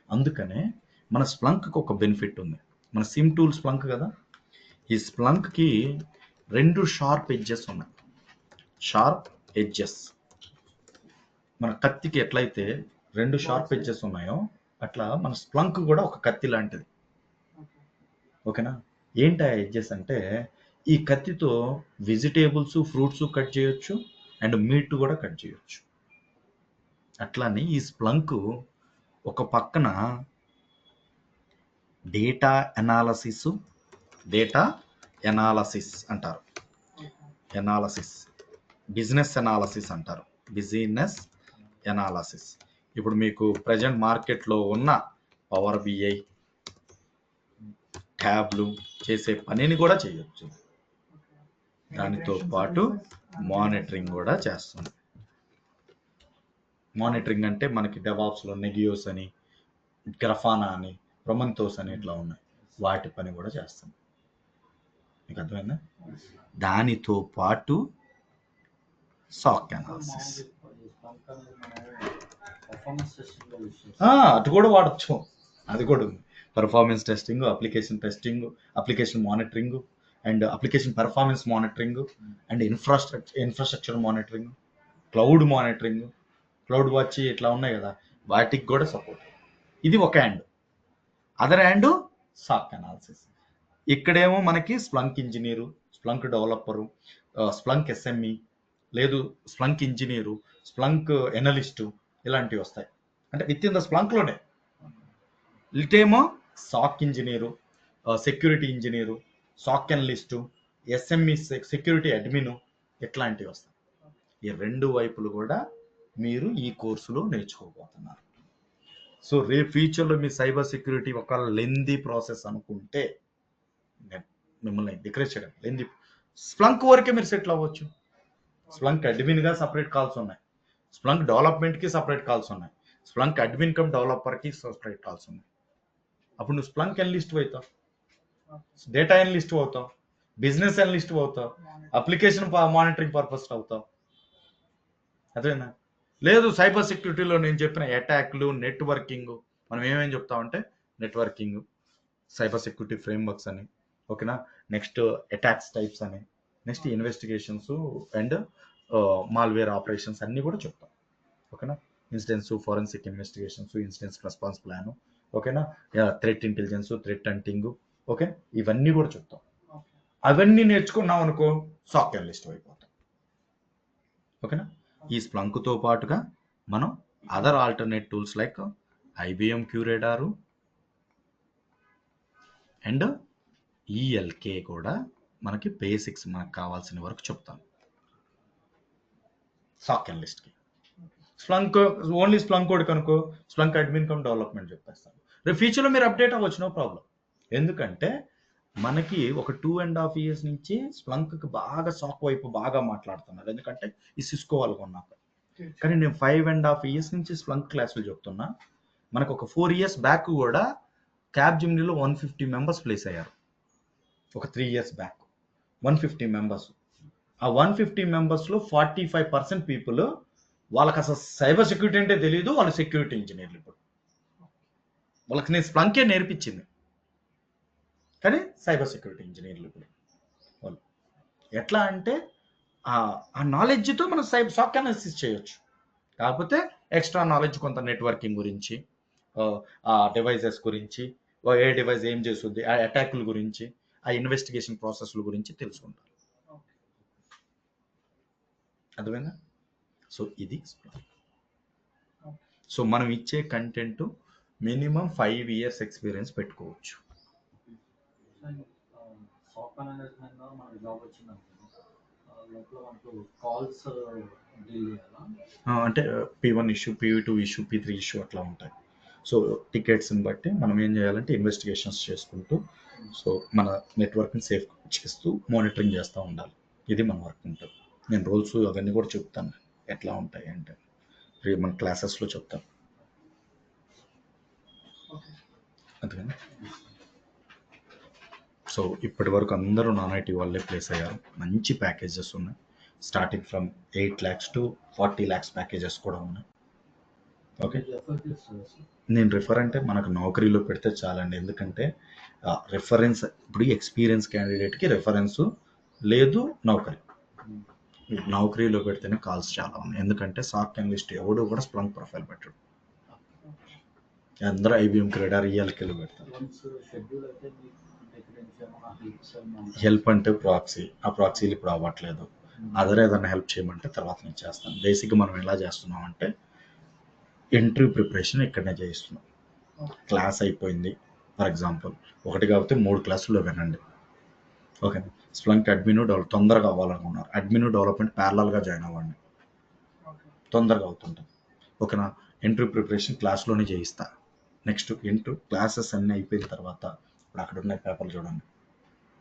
అందుకనే మన స్ప్లంక్కి ఒక బెనిఫిట్ ఉంది. మన సిమ్ టూల్ స్ప్లంక్ కదా, ఈ స్ప్లంక్కి 2 షార్ప్ ఎడ్జెస్ ఉన్నాయి. షార్ప్ ఎడ్జెస్, మన కత్తికి ఎట్లయితే 2 షార్ప్ ఎడ్జెస్ ఉన్నాయో అట్లా మన స్ప్లంక్ కూడా ఒక కత్తి లాంటిది. ఓకేనా? ఏంటి ఆ ఎడ్జెస్ అంటే, ఈ కత్తితో వెజిటేబుల్స్, ఫ్రూట్స్ కట్ చేయొచ్చు అండ్ మీట్ కూడా కట్ చేయొచ్చు. అట్లానే ఈ స్ప్లంక్ ఒక పక్కన డేటా ఎనాలసిస్ అంటారు, ఎనాలసిస్, బిజినెస్ ఎనాలసిస్ అంటారు, బిజినెస్ ఎనాలసిస్. ఇప్పుడు మీకు ప్రజెంట్ మార్కెట్లో ఉన్న పవర్ బిఐ ట్యాబ్లు చేసే పనిని కూడా చేయొచ్చు. దానితో పాటు మానిటరింగ్ కూడా చేస్తుంది. మానిటరింగ్ అంటే మనకి డెవాప్స్లో నెగియోస్ అని, గ్రఫానా అని, ప్రొమంతోస్ అని ఇట్లా ఉన్నాయి. వాటి పని కూడా చేస్తాం. మీకు అర్థమైందా? దానితో పాటు సాక్ అనాలిసిస్ అది కూడా వాడచ్చు. అది కూడా ఉంది. Performance testing, application testing, application monitoring and application performance monitoring and infrastructure monitoring, cloud monitoring, cloud watch ఇట్లా ఉన్నాయి కదా, వాటికి కూడా సపోర్ట్. ఇది ఒక hand. Other hand SOC analysis. ఇక్కడేమో మనకి Splunk engineer, Splunk developer, Splunk SME, లేదు స్ప్లంక్ ఇంజనీరు, స్ప్లంక్ ఎనలిస్టు, ఇలాంటివి వస్తాయి. అంటే విత్ ఇన్ ద స్ప్లంక్లోనే. ఇటేమో SOC engineer, security engineer, SOC analyst, SME security admin, ఇట్లాంటివి వస్తాయి. ఈ రెండు వైపులు కూడా మీరు ఈ కోర్సులో నేర్చుకోబోతున్నారు. సో రేపు ఫ్యూచర్లో మీ సైబర్ సెక్యూరిటీ ఒక లెందీ ప్రాసెస్ అనుకుంటే మిమ్మల్ని డిక్రేజ్ చేయడం లెందీ. స్ప్లంక్ వరకే మీరు సెటిల్ అవ్వచ్చు. స్ప్లంక్ అడ్మిన్గా సపరేట్ కాల్స్ ఉన్నాయి, స్ప్లంక్ డెవలప్మెంట్కి సపరేట్ కాల్స్ ఉన్నాయి, స్ప్లంక్ అడ్మిన్ కమ్ డెవలపర్కి సపరేట్ కాల్స్ ఉన్నాయి. అప్పుడు నువ్వు స్ప్లంక్ అనలిస్ట్ అవుతావు, డేటా అనలిస్ట్ అవుతావు, బిజినెస్ అనలిస్ట్ అవుతావు, అప్లికేషన్ మానిటరింగ్ పర్పస్ అవుతావు. అదేనా? లేదు సైబర్ సెక్యూరిటీలో నేను చెప్పిన అటాక్లు, నెట్వర్కింగ్, మనం ఏమేమి చెప్తామంటే నెట్వర్కింగ్, సైబర్ సెక్యూరిటీ ఫ్రేమ్వర్క్స్ అని, ఓకేనా, నెక్స్ట్ అటాక్స్ టైప్స్ అని, next investigations and malware operations అన్నీ కూడా చెప్తాం. ఓకేనా, incidents, forensic investigations, incidents response plan, ఓకేనా, threat intelligence, threat hunting, okay, ఇవన్నీ కూడా చెప్తాం. అవన్నీ నేర్చుకున్నాం అనుకో సాక్ అనలిస్ట్ అయిపోతాం. ఓకేనా. ఈ స్ప్లంక్తో పాటుగా మనం other alternate tools like IBM QRadar and ELK కూడా మనకి బేసిక్స్ మనకు కావాల్సిన వరకు చెప్తాను సాక్ అనలిస్ట్కి. స్ప్లంక్ ఓన్లీ స్ప్లంక్ కోడ్ కనుకో స్ప్లంక్ అడ్మిన్ కమ్ డెవలప్మెంట్ చెప్పేస్తాను. రేపు ఫ్యూచర్లో మీరు అప్డేట్ అవ్వచ్చు, నో ప్రాబ్లం. ఎందుకంటే మనకి ఒక 2.5 years నుంచి స్ప్లంక్కి బాగా సాక్ వైపు బాగా మాట్లాడుతున్నారు. ఎందుకంటే ఈ సిస్కో వాళ్ళు కొన్నాక. కానీ నేను 5.5 years నుంచి స్ప్లంక్ క్లాసులు చెప్తున్నా. మనకు ఒక 4 years బ్యాక్ కూడా క్యాబ్ జిమ్నీలో 150 members ప్లేస్ అయ్యారు. ఒక 3 years బ్యాక్ 150 members. ఆ 150 membersలో 45% పీపుల్ వాళ్ళకి అసలు సైబర్ సెక్యూరిటీ అంటే తెలియదు, వాళ్ళు సెక్యూరిటీ ఇంజనీర్లు. ఇప్పుడు వాళ్ళకి నేను స్ప్లంకే నేర్పించింది, కానీ సైబర్ సెక్యూరిటీ ఇంజనీర్లు ఇప్పుడు వాళ్ళు. ఎట్లా అంటే ఆ నాలెడ్జ్తో మనం సాక్ అనాలిసిస్ చేయొచ్చు. కాకపోతే ఎక్స్ట్రా నాలెడ్జ్ కొంత నెట్వర్కింగ్ గురించి, ఆ డివైజెస్ గురించి, ఏ డివైస్ ఏం చేస్తుంది, ఆ అటాక్ల గురించి, ఆ ఇన్వెస్టిగేషన్ ప్రాసెస్ల గురించి తెలుసుకుంటారు. అర్థమైందా? సో ఇది సో మనం ఇచ్చే కంటెంట్ మినిమం 5 years ఎక్స్పీరియన్స్ పెట్టుకోవచ్చు. అంటే P1 issue, P2 issue, P3 issue అట్లా ఉంటాయి. సో టికెట్స్ని బట్టి మనం ఏం చేయాలంటే ఇన్వెస్టిగేషన్స్ చేసుకుంటూ సో మన నెట్వర్క్ని సేఫ్ చేస్తూ మానిటరింగ్ చేస్తూ ఉండాలి. ఇది మన వర్క్ ఉంటుంది. నేను రూల్స్ అవన్నీ కూడా చెప్తాను ఎట్లా ఉంటాయి అంటే మన క్లాసెస్లో చెప్తాను. అందుకని సో ఇప్పటి వరకు అందరూ నాన్-ఐటీ వాళ్ళే ప్లేస్ అయ్యారు. మంచి ప్యాకేజెస్ ఉన్నాయి. Starting from 8 lakhs to 40 lakhs packages కూడా ఉన్నాయి. ఓకే, నేను రిఫర్ అంటే మనకు నౌకరీలో పెడితే చాలండి. ఎందుకంటే రెఫరెన్స్ ఇప్పుడు ఎక్స్పీరియన్స్ క్యాండిడేట్కి రెఫరెన్స్ లేదు, నౌకరీలో పెడితేనే కాల్స్ చాలా ఉన్నాయి. ఎందుకంటే సాక్ అనలిస్ట్ ఎవడు కూడా స్ప్లంక్ ప్రొఫైల్ పెట్టడు, అందరూ ఐబిఎం క్రెడార్ ఈఎల్కేలో పెడతారు. హెల్ప్ అంటే ప్రాక్సీ, ఆ ప్రాక్సీలు ఇప్పుడు అవ్వట్లేదు. అదర్ ఏదైనా హెల్ప్ చేయమంటే తర్వాత నేను చేస్తాను. బేసిక్గా మనం ఎలా చేస్తున్నాం అంటే ఇంటర్వ్యూ ప్రిపరేషన్ ఇక్కడనే చేయిస్తున్నాం. క్లాస్ అయిపోయింది ఫర్ ఎగ్జాంపుల్, ఒకటి కాబట్టి 3 క్లాసుల్లో వినండి. ఓకే, స్ప్లంక్ అడ్మిన్ తొందరగా అవ్వాలనుకున్నారు, అడ్మిన్ డెవలప్మెంట్ ప్యారలల్గా జాయిన్ అవ్వండి, తొందరగా అవుతుంటుంది. ఓకేనా. ఇంటర్వ్యూ ప్రిపరేషన్ క్లాస్లోనే చేయిస్తా. నెక్స్ట్ క్లాసెస్ అన్నీ అయిపోయిన తర్వాత ఇప్పుడు అక్కడ ఉన్న పేపర్లు చూడండి.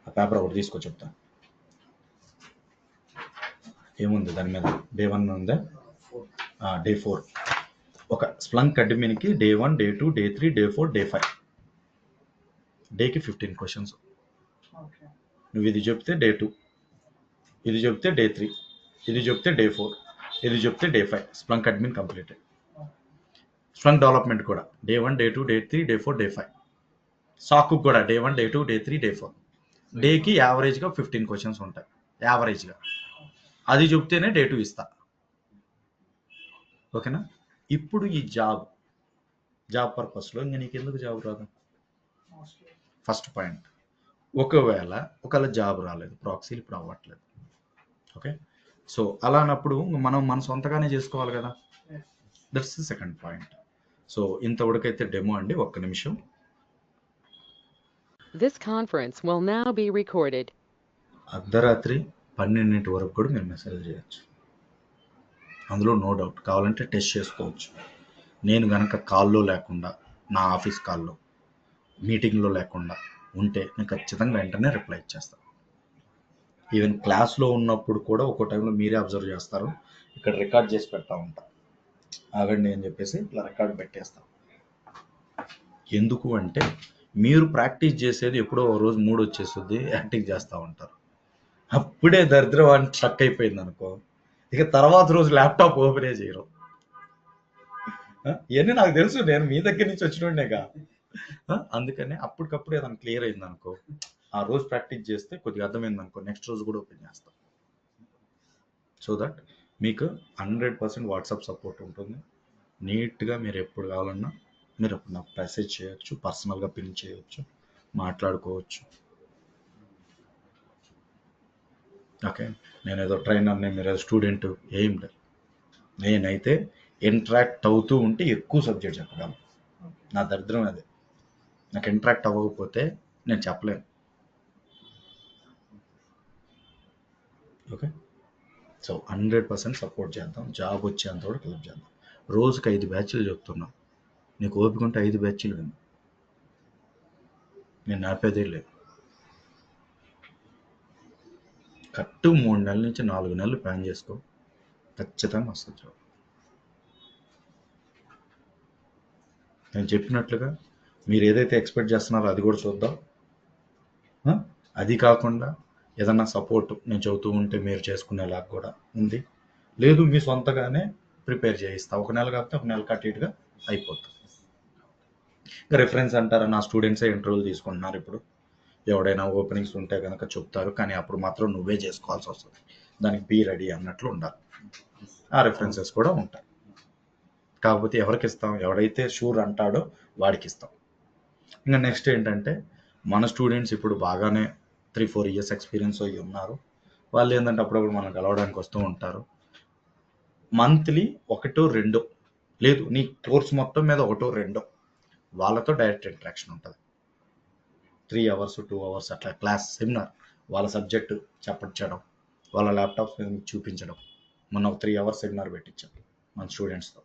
ఆ పేపర్ ఒకటి తీసుకో చెప్తా. ఏముంది దాని మీద? డే 1 ఉందా? డే 4. ఒక స్ప్లంక్ అడ్మిన్కి day 1, day 2, day 3, day 4, day 5. డేకి 15 క్వశ్చన్స్. నువ్వు ఇది చెప్తే డే 2, ఇది చెప్తే డే 3, ఇది చెప్తే డే 4, ఇది చెప్తే day 5. Splunk admin completed. Splunk development కూడా day 1, day 2, day 3, day 4, day 5. SOC కూడా డే 1, డే 2, డే 3, డే 4. డేకి యావరేజ్గా 15 క్వశ్చన్స్ ఉంటాయి యావరేజ్గా. అది చెప్తేనే డే 2 ఇస్తా. ఓకేనా? ఇప్పుడు ఈ జాబ్ పర్పస్లో ఇంకా నీకు ఎందుకు జాబ్ రాదు? First point. ఒకవేళ జాబ్ రాలేదు, ప్రాక్సీలు ఇప్పుడు అవ్వట్లేదు. ఓకే, సో అలానప్పుడు మనం మన సొంతగానే చేసుకోవాలి కదా. That's the second point. So ఇంతవరకైతే డెమో అండి. ఒక్క నిమిషం. This conference will now be recorded. అర్ధరాత్రి 12 వరకు కూడా మీరు మెసేజ్ చేయొచ్చు, అందులో నో డౌట్. కావాలంటే టెస్ట్ చేసుకోవచ్చు. నేను కనుక కాల్లో లేకుండా, నా ఆఫీస్ కాల్లో, మీటింగ్లో లేకుండా ఉంటే నేను ఖచ్చితంగా వెంటనే రిప్లై ఇచ్చేస్తాను. ఈవెన్ క్లాస్లో ఉన్నప్పుడు కూడా ఒక్కో టైంలో మీరే అబ్జర్వ్ చేస్తారు, ఇక్కడ రికార్డ్ చేసి పెడతా ఉంటా. ఆగండి అని చెప్పేసి ఇట్లా రికార్డ్ పెట్టేస్తాం. ఎందుకు అంటే మీరు ప్రాక్టీస్ చేసేది ఎప్పుడో ఓ రోజు మూడు వచ్చేస్తుంది, యాక్టింగ్ చేస్తూ ఉంటారు. అప్పుడే దరిద్రం అని స్ట్రక్ అయిపోయింది అనుకో, ఇక తర్వాత రోజు ల్యాప్టాప్ ఓపెనే చేయరు. ఇవన్నీ నాకు తెలుసు, నేను మీ దగ్గర నుంచి వచ్చినోడేగా. అందుకని అప్పటికప్పుడు ఏదైనా క్లియర్ అయింది అనుకో, ఆ రోజు ప్రాక్టీస్ చేస్తే కొద్దిగా అర్థమైంది అనుకో, నెక్స్ట్ రోజు కూడా ఓపెన్ చేస్తాం. సో దట్ మీకు 100% వాట్సాప్ సపోర్ట్ ఉంటుంది. నీట్గా మీరు ఎప్పుడు కావాలన్నా మీరు అప్పుడు నాకు మెసేజ్ చేయొచ్చు, పర్సనల్గా పిన్ చేయొచ్చు, మాట్లాడుకోవచ్చు. ఓకే, నేను ఏదో ట్రైనర్ని, మీరు ఏదో స్టూడెంట్, ఏం లేదు. నేనైతే ఇంటరాక్ట్ అవుతూ ఉంటే ఎక్కువ సబ్జెక్ట్ చెప్పగలను. నా దరిద్రం అదే, నాకు ఇంటరాక్ట్ అవ్వకపోతే నేను చెప్పలేను. ఓకే, సో 100% సపోర్ట్ చేద్దాం. జాబ్ వచ్చేంత కూడా హెల్ప్ చేద్దాం. రోజుకి 5 బ్యాచ్లు చెప్తున్నాం. నీకు ఓపిక ఉంటే 5 బ్యాచ్లు విను, నేను ఆపేదే లేదు. కరెక్ట్ 3 నెలల నుంచి 4 నెలలు ప్లాన్ చేసుకో, ఖచ్చితంగా వస్తుంది జాబ్. నేను చెప్పినట్లుగా మీరు ఏదైతే ఎక్స్పెక్ట్ చేస్తున్నారో అది కూడా చూద్దాం. అది కాకుండా ఏదన్నా సపోర్ట్ నేను చెబుతూ ఉంటే మీరు చేసుకునేలాగా కూడా ఉంది. లేదు మీ సొంతగానే ప్రిపేర్ చేయిస్తా. 1 నెల కాకపోతే 1 నెల కట్టేట్టుగా అయిపోతుంది. ఇంకా రిఫరెన్స్ అంటారా, నా స్టూడెంట్సే ఇంటర్వ్యూలు తీసుకుంటున్నారు. ఇప్పుడు ఎవడైనా ఓపెనింగ్స్ ఉంటే కనుక చెప్తారు, కానీ అప్పుడు మాత్రం నువ్వే చేసుకోవాల్సి వస్తుంది. దానికి బీ రెడీ అన్నట్లు ఉండాలి. ఆ రిఫరెన్సెస్ కూడా ఉంటాయి. కాకపోతే ఎవరికి ఇస్తాం? ఎవడైతే షూర్ అంటాడో వాడికి ఇస్తాం. ఇంకా నెక్స్ట్ ఏంటంటే, మన స్టూడెంట్స్ ఇప్పుడు బాగానే 3-4 ఇయర్స్ ఎక్స్పీరియన్స్ అయ్యి ఉన్నారు. వాళ్ళు ఏంటంటే అప్పుడప్పుడు మనం కలవడానికి వస్తూ ఉంటారు. మంత్లీ 1-2, లేదు నీ కోర్స్ మొత్తం మీద 1-2 వాళ్ళతో డైరెక్ట్ ఇంటరాక్షన్ ఉంటుంది. 3 అవర్స్ 2 అవర్స్ అట్లా క్లాస్ సెమినార్, వాళ్ళ సబ్జెక్టు చెప్పడం, వాళ్ళ ల్యాప్టాప్స్ మీద చూపించడం. మొన్న 3 అవర్స్ సెమినార్ పెట్టించాం మన స్టూడెంట్స్తో.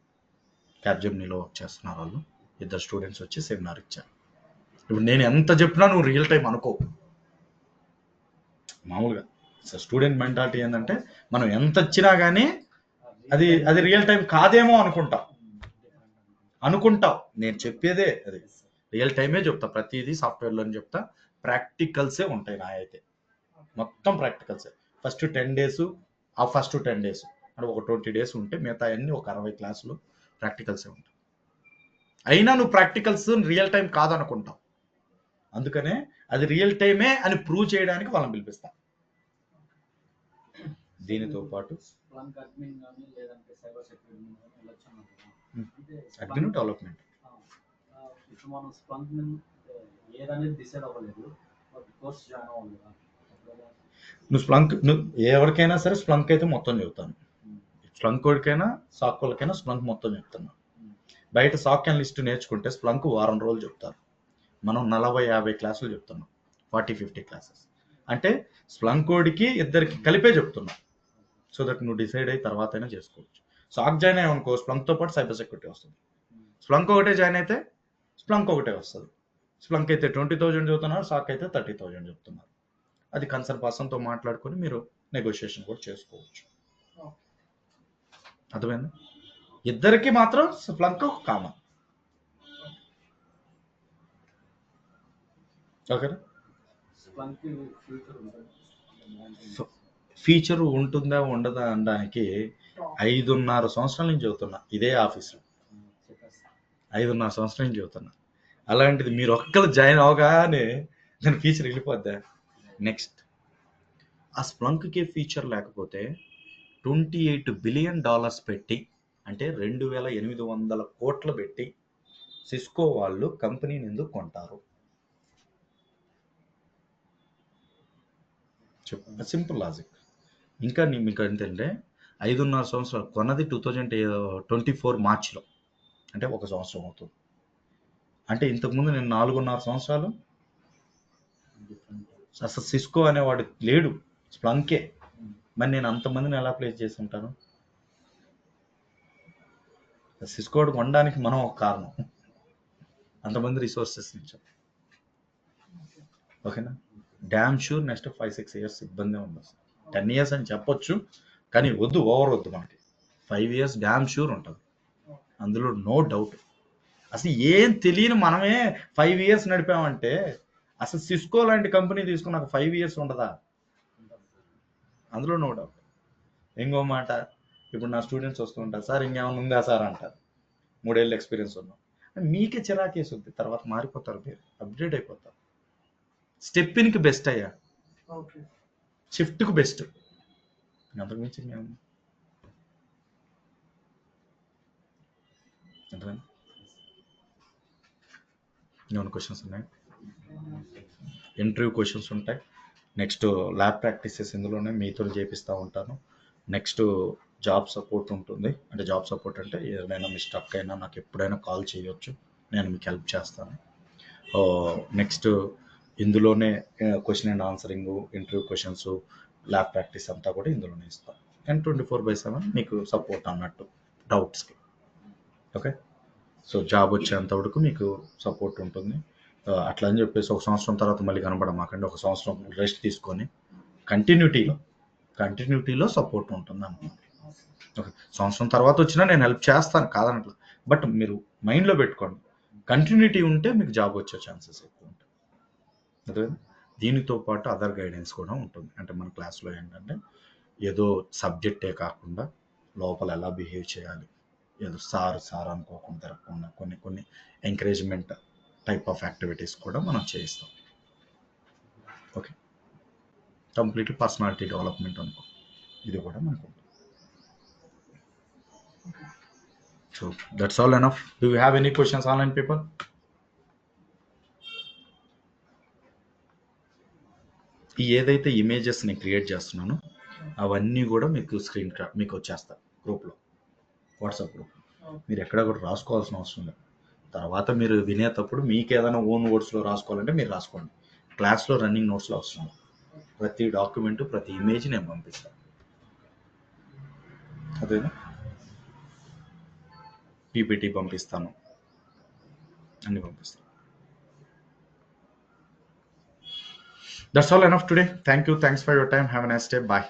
క్యాప్జెమినీలో వర్క్ చేస్తున్నారు వాళ్ళు. 2 స్టూడెంట్స్ వచ్చి సెమినార్ ఇచ్చారు. ఇప్పుడు నేను ఎంత చెప్పినా నువ్వు రియల్ టైం అనుకో. మామూలుగా స్టూడెంట్ మెంటాలిటీ ఏంటంటే, మనం ఎంత ఇచ్చినా కానీ అది రియల్ టైం కాదేమో అనుకుంటావు. నేను చెప్పేదే అది రియల్ టైమే చెప్తా. ప్రతిదీ సాఫ్ట్వేర్లో అని చెప్తా. ప్రాక్టికల్సే ఉంటాయి నా అయితే, మొత్తం ప్రాక్టికల్సే. ఫస్ట్ 10 డేస్ అంటే ఒక 20 డేస్ ఉంటే మిగతా అన్ని ఒక 60 క్లాసులు ప్రాక్టికల్సే ఉంటాయి. అయినా నువ్వు ప్రాక్టికల్స్ రియల్ టైం కాదనుకుంటావు. అందుకనే అది రియల్ టైమే అని ప్రూవ్ చేయడానికి వాళ్ళని పిలిపిస్తా. దీనితో పాటు అడ్మిన్ డెవలప్మెంట్ నువ్వు ఎవరికైనా సరే స్ప్లంక్ అయితే మొత్తం చెబుతాను. స్ప్లంక్ వాడికైనా సాక్ వాళ్ళకైనా స్ప్లంక్ మొత్తం చెప్తాను. బయట సాక్ అనలిస్ట్ నేర్చుకుంటే స్ప్లంక్ వారం రోజులు చెప్తారు. మనం 40-50 క్లాసులు చెప్తున్నాం, 40-50 క్లాసెస్. అంటే స్ప్లంక్ వాడికి ఇద్దరికి కలిపే చెప్తున్నాం. సో దట్ నువ్వు డిసైడ్ అయ్యి తర్వాత అయినా చేసుకోవచ్చు. సాక్ జాయిన్ అయ్యావనుకో, స్ప్లంక్తో పాటు సైబర్ సెక్యూరిటీ వస్తుంది. స్ప్లంక్ ఒకటే జాయిన్ అయితే స్ప్లంక్ ఒకటే వస్తుంది. స్ప్లంక్ అయితే 20,000 చెబుతున్నారు, సాక్ అయితే 30,000 చెప్తున్నారు. అది కన్సర్న్ పర్సన్తో మాట్లాడుకొని మీరు నెగోషియేషన్ కూడా చేసుకోవచ్చు. అర్థమైందా? ఇద్దరికి మాత్రం స్ప్లంక్ కామన్. ఓకేనా? ఫీచర్ ఉంటుందా ఉండదా అనడానికి 5.5 సంవత్సరాల నుంచి చెబుతున్నా ఇదే ఆఫీస్లో. 5.5 సంవత్సరాల నుంచి చెబుతున్నా. అలాంటిది మీరు ఒక్కరు జాయిన్ అవగానే దాని ఫీచర్ వెళ్ళిపోద్దా? నెక్స్ట్ ఆ స్ప్లంక్కి ఫీచర్ లేకపోతే $28 బిలియన్ పెట్టి, అంటే 2,800 కోట్లు పెట్టి సిస్కో వాళ్ళు కంపెనీని ఎందుకు కొంటారు? చెప్పు, సింపుల్ లాజిక్. ఇంకా మీకు ఏంటంటే 5.5 సంవత్సరాలు కొన్నది 2024 మార్చిలో, అంటే 1 సంవత్సరం అవుతుంది. అంటే ఇంతకుముందు నేను 4.5 సంవత్సరాలు అసలు సిస్కో అనేవాడు లేడు, స్ప్లంకే. మరి నేను అంతమందిని ఎలా ప్లేస్ చేసి ఉంటాను? సిస్కో కొనడానికి మనం ఒక కారణం, అంతమంది రిసోర్సెస్ నుంచి. ఓకేనా? డ్యామ్ షూర్ నెక్స్ట్ 5-6 ఇయర్స్ ఇబ్బంది ఉండదు. 10 ఇయర్స్ అని చెప్పొచ్చు, కానీ వద్దు, ఓవర్ వద్దు. మనకి 5 ఇయర్స్ డ్యామ్ షూర్ ఉంటుంది, అందులో నో డౌట్. అసలు ఏం తెలియని మనమే 5 ఇయర్స్ నడిపామంటే అసలు సిస్కో లాంటి కంపెనీ తీసుకున్నాక 5 ఇయర్స్ ఉండదా? అందులో నో డౌట్. ఇంకో మాట, ఇప్పుడు నా స్టూడెంట్స్ వస్తూ ఉంటారు, సార్ ఇంకేమైనా ఉందా సార్ అంటారు. 3 ఏళ్ళు ఎక్స్పీరియన్స్ ఉన్నాం. మీకే చిరాకేసి వద్ది, తర్వాత మారిపోతారు, మీరు అప్డేట్ అయిపోతారు. స్టెప్పిన్కి బెస్ట్ అయ్యా, షిఫ్ట్కి బెస్ట్, అంతకు మించి మేము. ఏమైనా క్వశ్చన్స్ ఉన్నాయి? ఇంటర్వ్యూ క్వశ్చన్స్ ఉంటాయి. నెక్స్ట్ ల్యాబ్ ప్రాక్టీసెస్ ఇందులోనే మీతో చేపిస్తూ ఉంటాను. నెక్స్ట్ జాబ్ సపోర్ట్ ఉంటుంది. అంటే జాబ్ సపోర్ట్ అంటే ఏదైనా మీ స్టక్ అయినా నాకు ఎప్పుడైనా కాల్ చేయొచ్చు, నేను మీకు హెల్ప్ చేస్తాను. నెక్స్ట్ ఇందులోనే question and answering, interview questions, lab practice అంతా కూడా ఇందులోనే ఇస్తాను. అండ్ 24/7 మీకు సపోర్ట్ అన్నట్టు డౌట్స్కి. ఓకే, సో జాబ్ వచ్చేంత వరకు మీకు సపోర్ట్ ఉంటుంది. అట్లా అని చెప్పేసి 1 సంవత్సరం తర్వాత మళ్ళీ కనబడమాకండి. 1 సంవత్సరం రెస్ట్ తీసుకొని కంటిన్యూటీలో సపోర్ట్ ఉంటుంది అన్నమాట. ఓకే, సంవత్సరం తర్వాత వచ్చినా నేను హెల్ప్ చేస్తాను కాదనట్లా, బట్ మీరు మైండ్లో పెట్టుకోండి, కంటిన్యూటీ ఉంటే మీకు జాబ్ వచ్చే ఛాన్సెస్ ఎక్కువ ఉంటాయి. అదే దీనితో పాటు అదర్ గైడెన్స్ కూడా ఉంటుంది. అంటే మన క్లాస్లో ఏంటంటే ఏదో సబ్జెక్టే కాకుండా లోపల ఎలా బిహేవ్ చేయాలి, ఏదో సార్ అనుకోకుండా తిరగకుండా కొన్ని ఎంకరేజ్మెంట్ టైప్ ఆఫ్ యాక్టివిటీస్ కూడా మనం చేయిస్తాం. ఓకే, కంప్లీట్లీ పర్సనాలిటీ డెవలప్మెంట్ అనుకో, ఇది కూడా మనకు. So that's all enough. Do you have any questions online people? ఈ ఏదైతే ఇమేజెస్ నేను క్రియేట్ చేస్తున్నానో అవన్నీ కూడా మీకు స్క్రీన్ మీకు వచ్చేస్తాయి గ్రూప్లో, వాట్సాప్ గ్రూప్. మీరు ఎక్కడ కూడా రాసుకోవాల్సిన అవసరం లేదు. తర్వాత మీరు వినేటప్పుడు మీకు ఏదైనా ఓన్ వర్డ్స్లో రాసుకోవాలంటే మీరు రాసుకోండి. క్లాస్లో రన్నింగ్ నోట్స్లో అవసరం లేదు. ప్రతి డాక్యుమెంట్, ప్రతి ఇమేజ్ నేను పంపిస్తాను. అదేనా, పీపీటీ పంపిస్తాను, అన్నీ పంపిస్తాను. That's all enough today. Thank you. Thanks for your time. Have a nice day. Bye.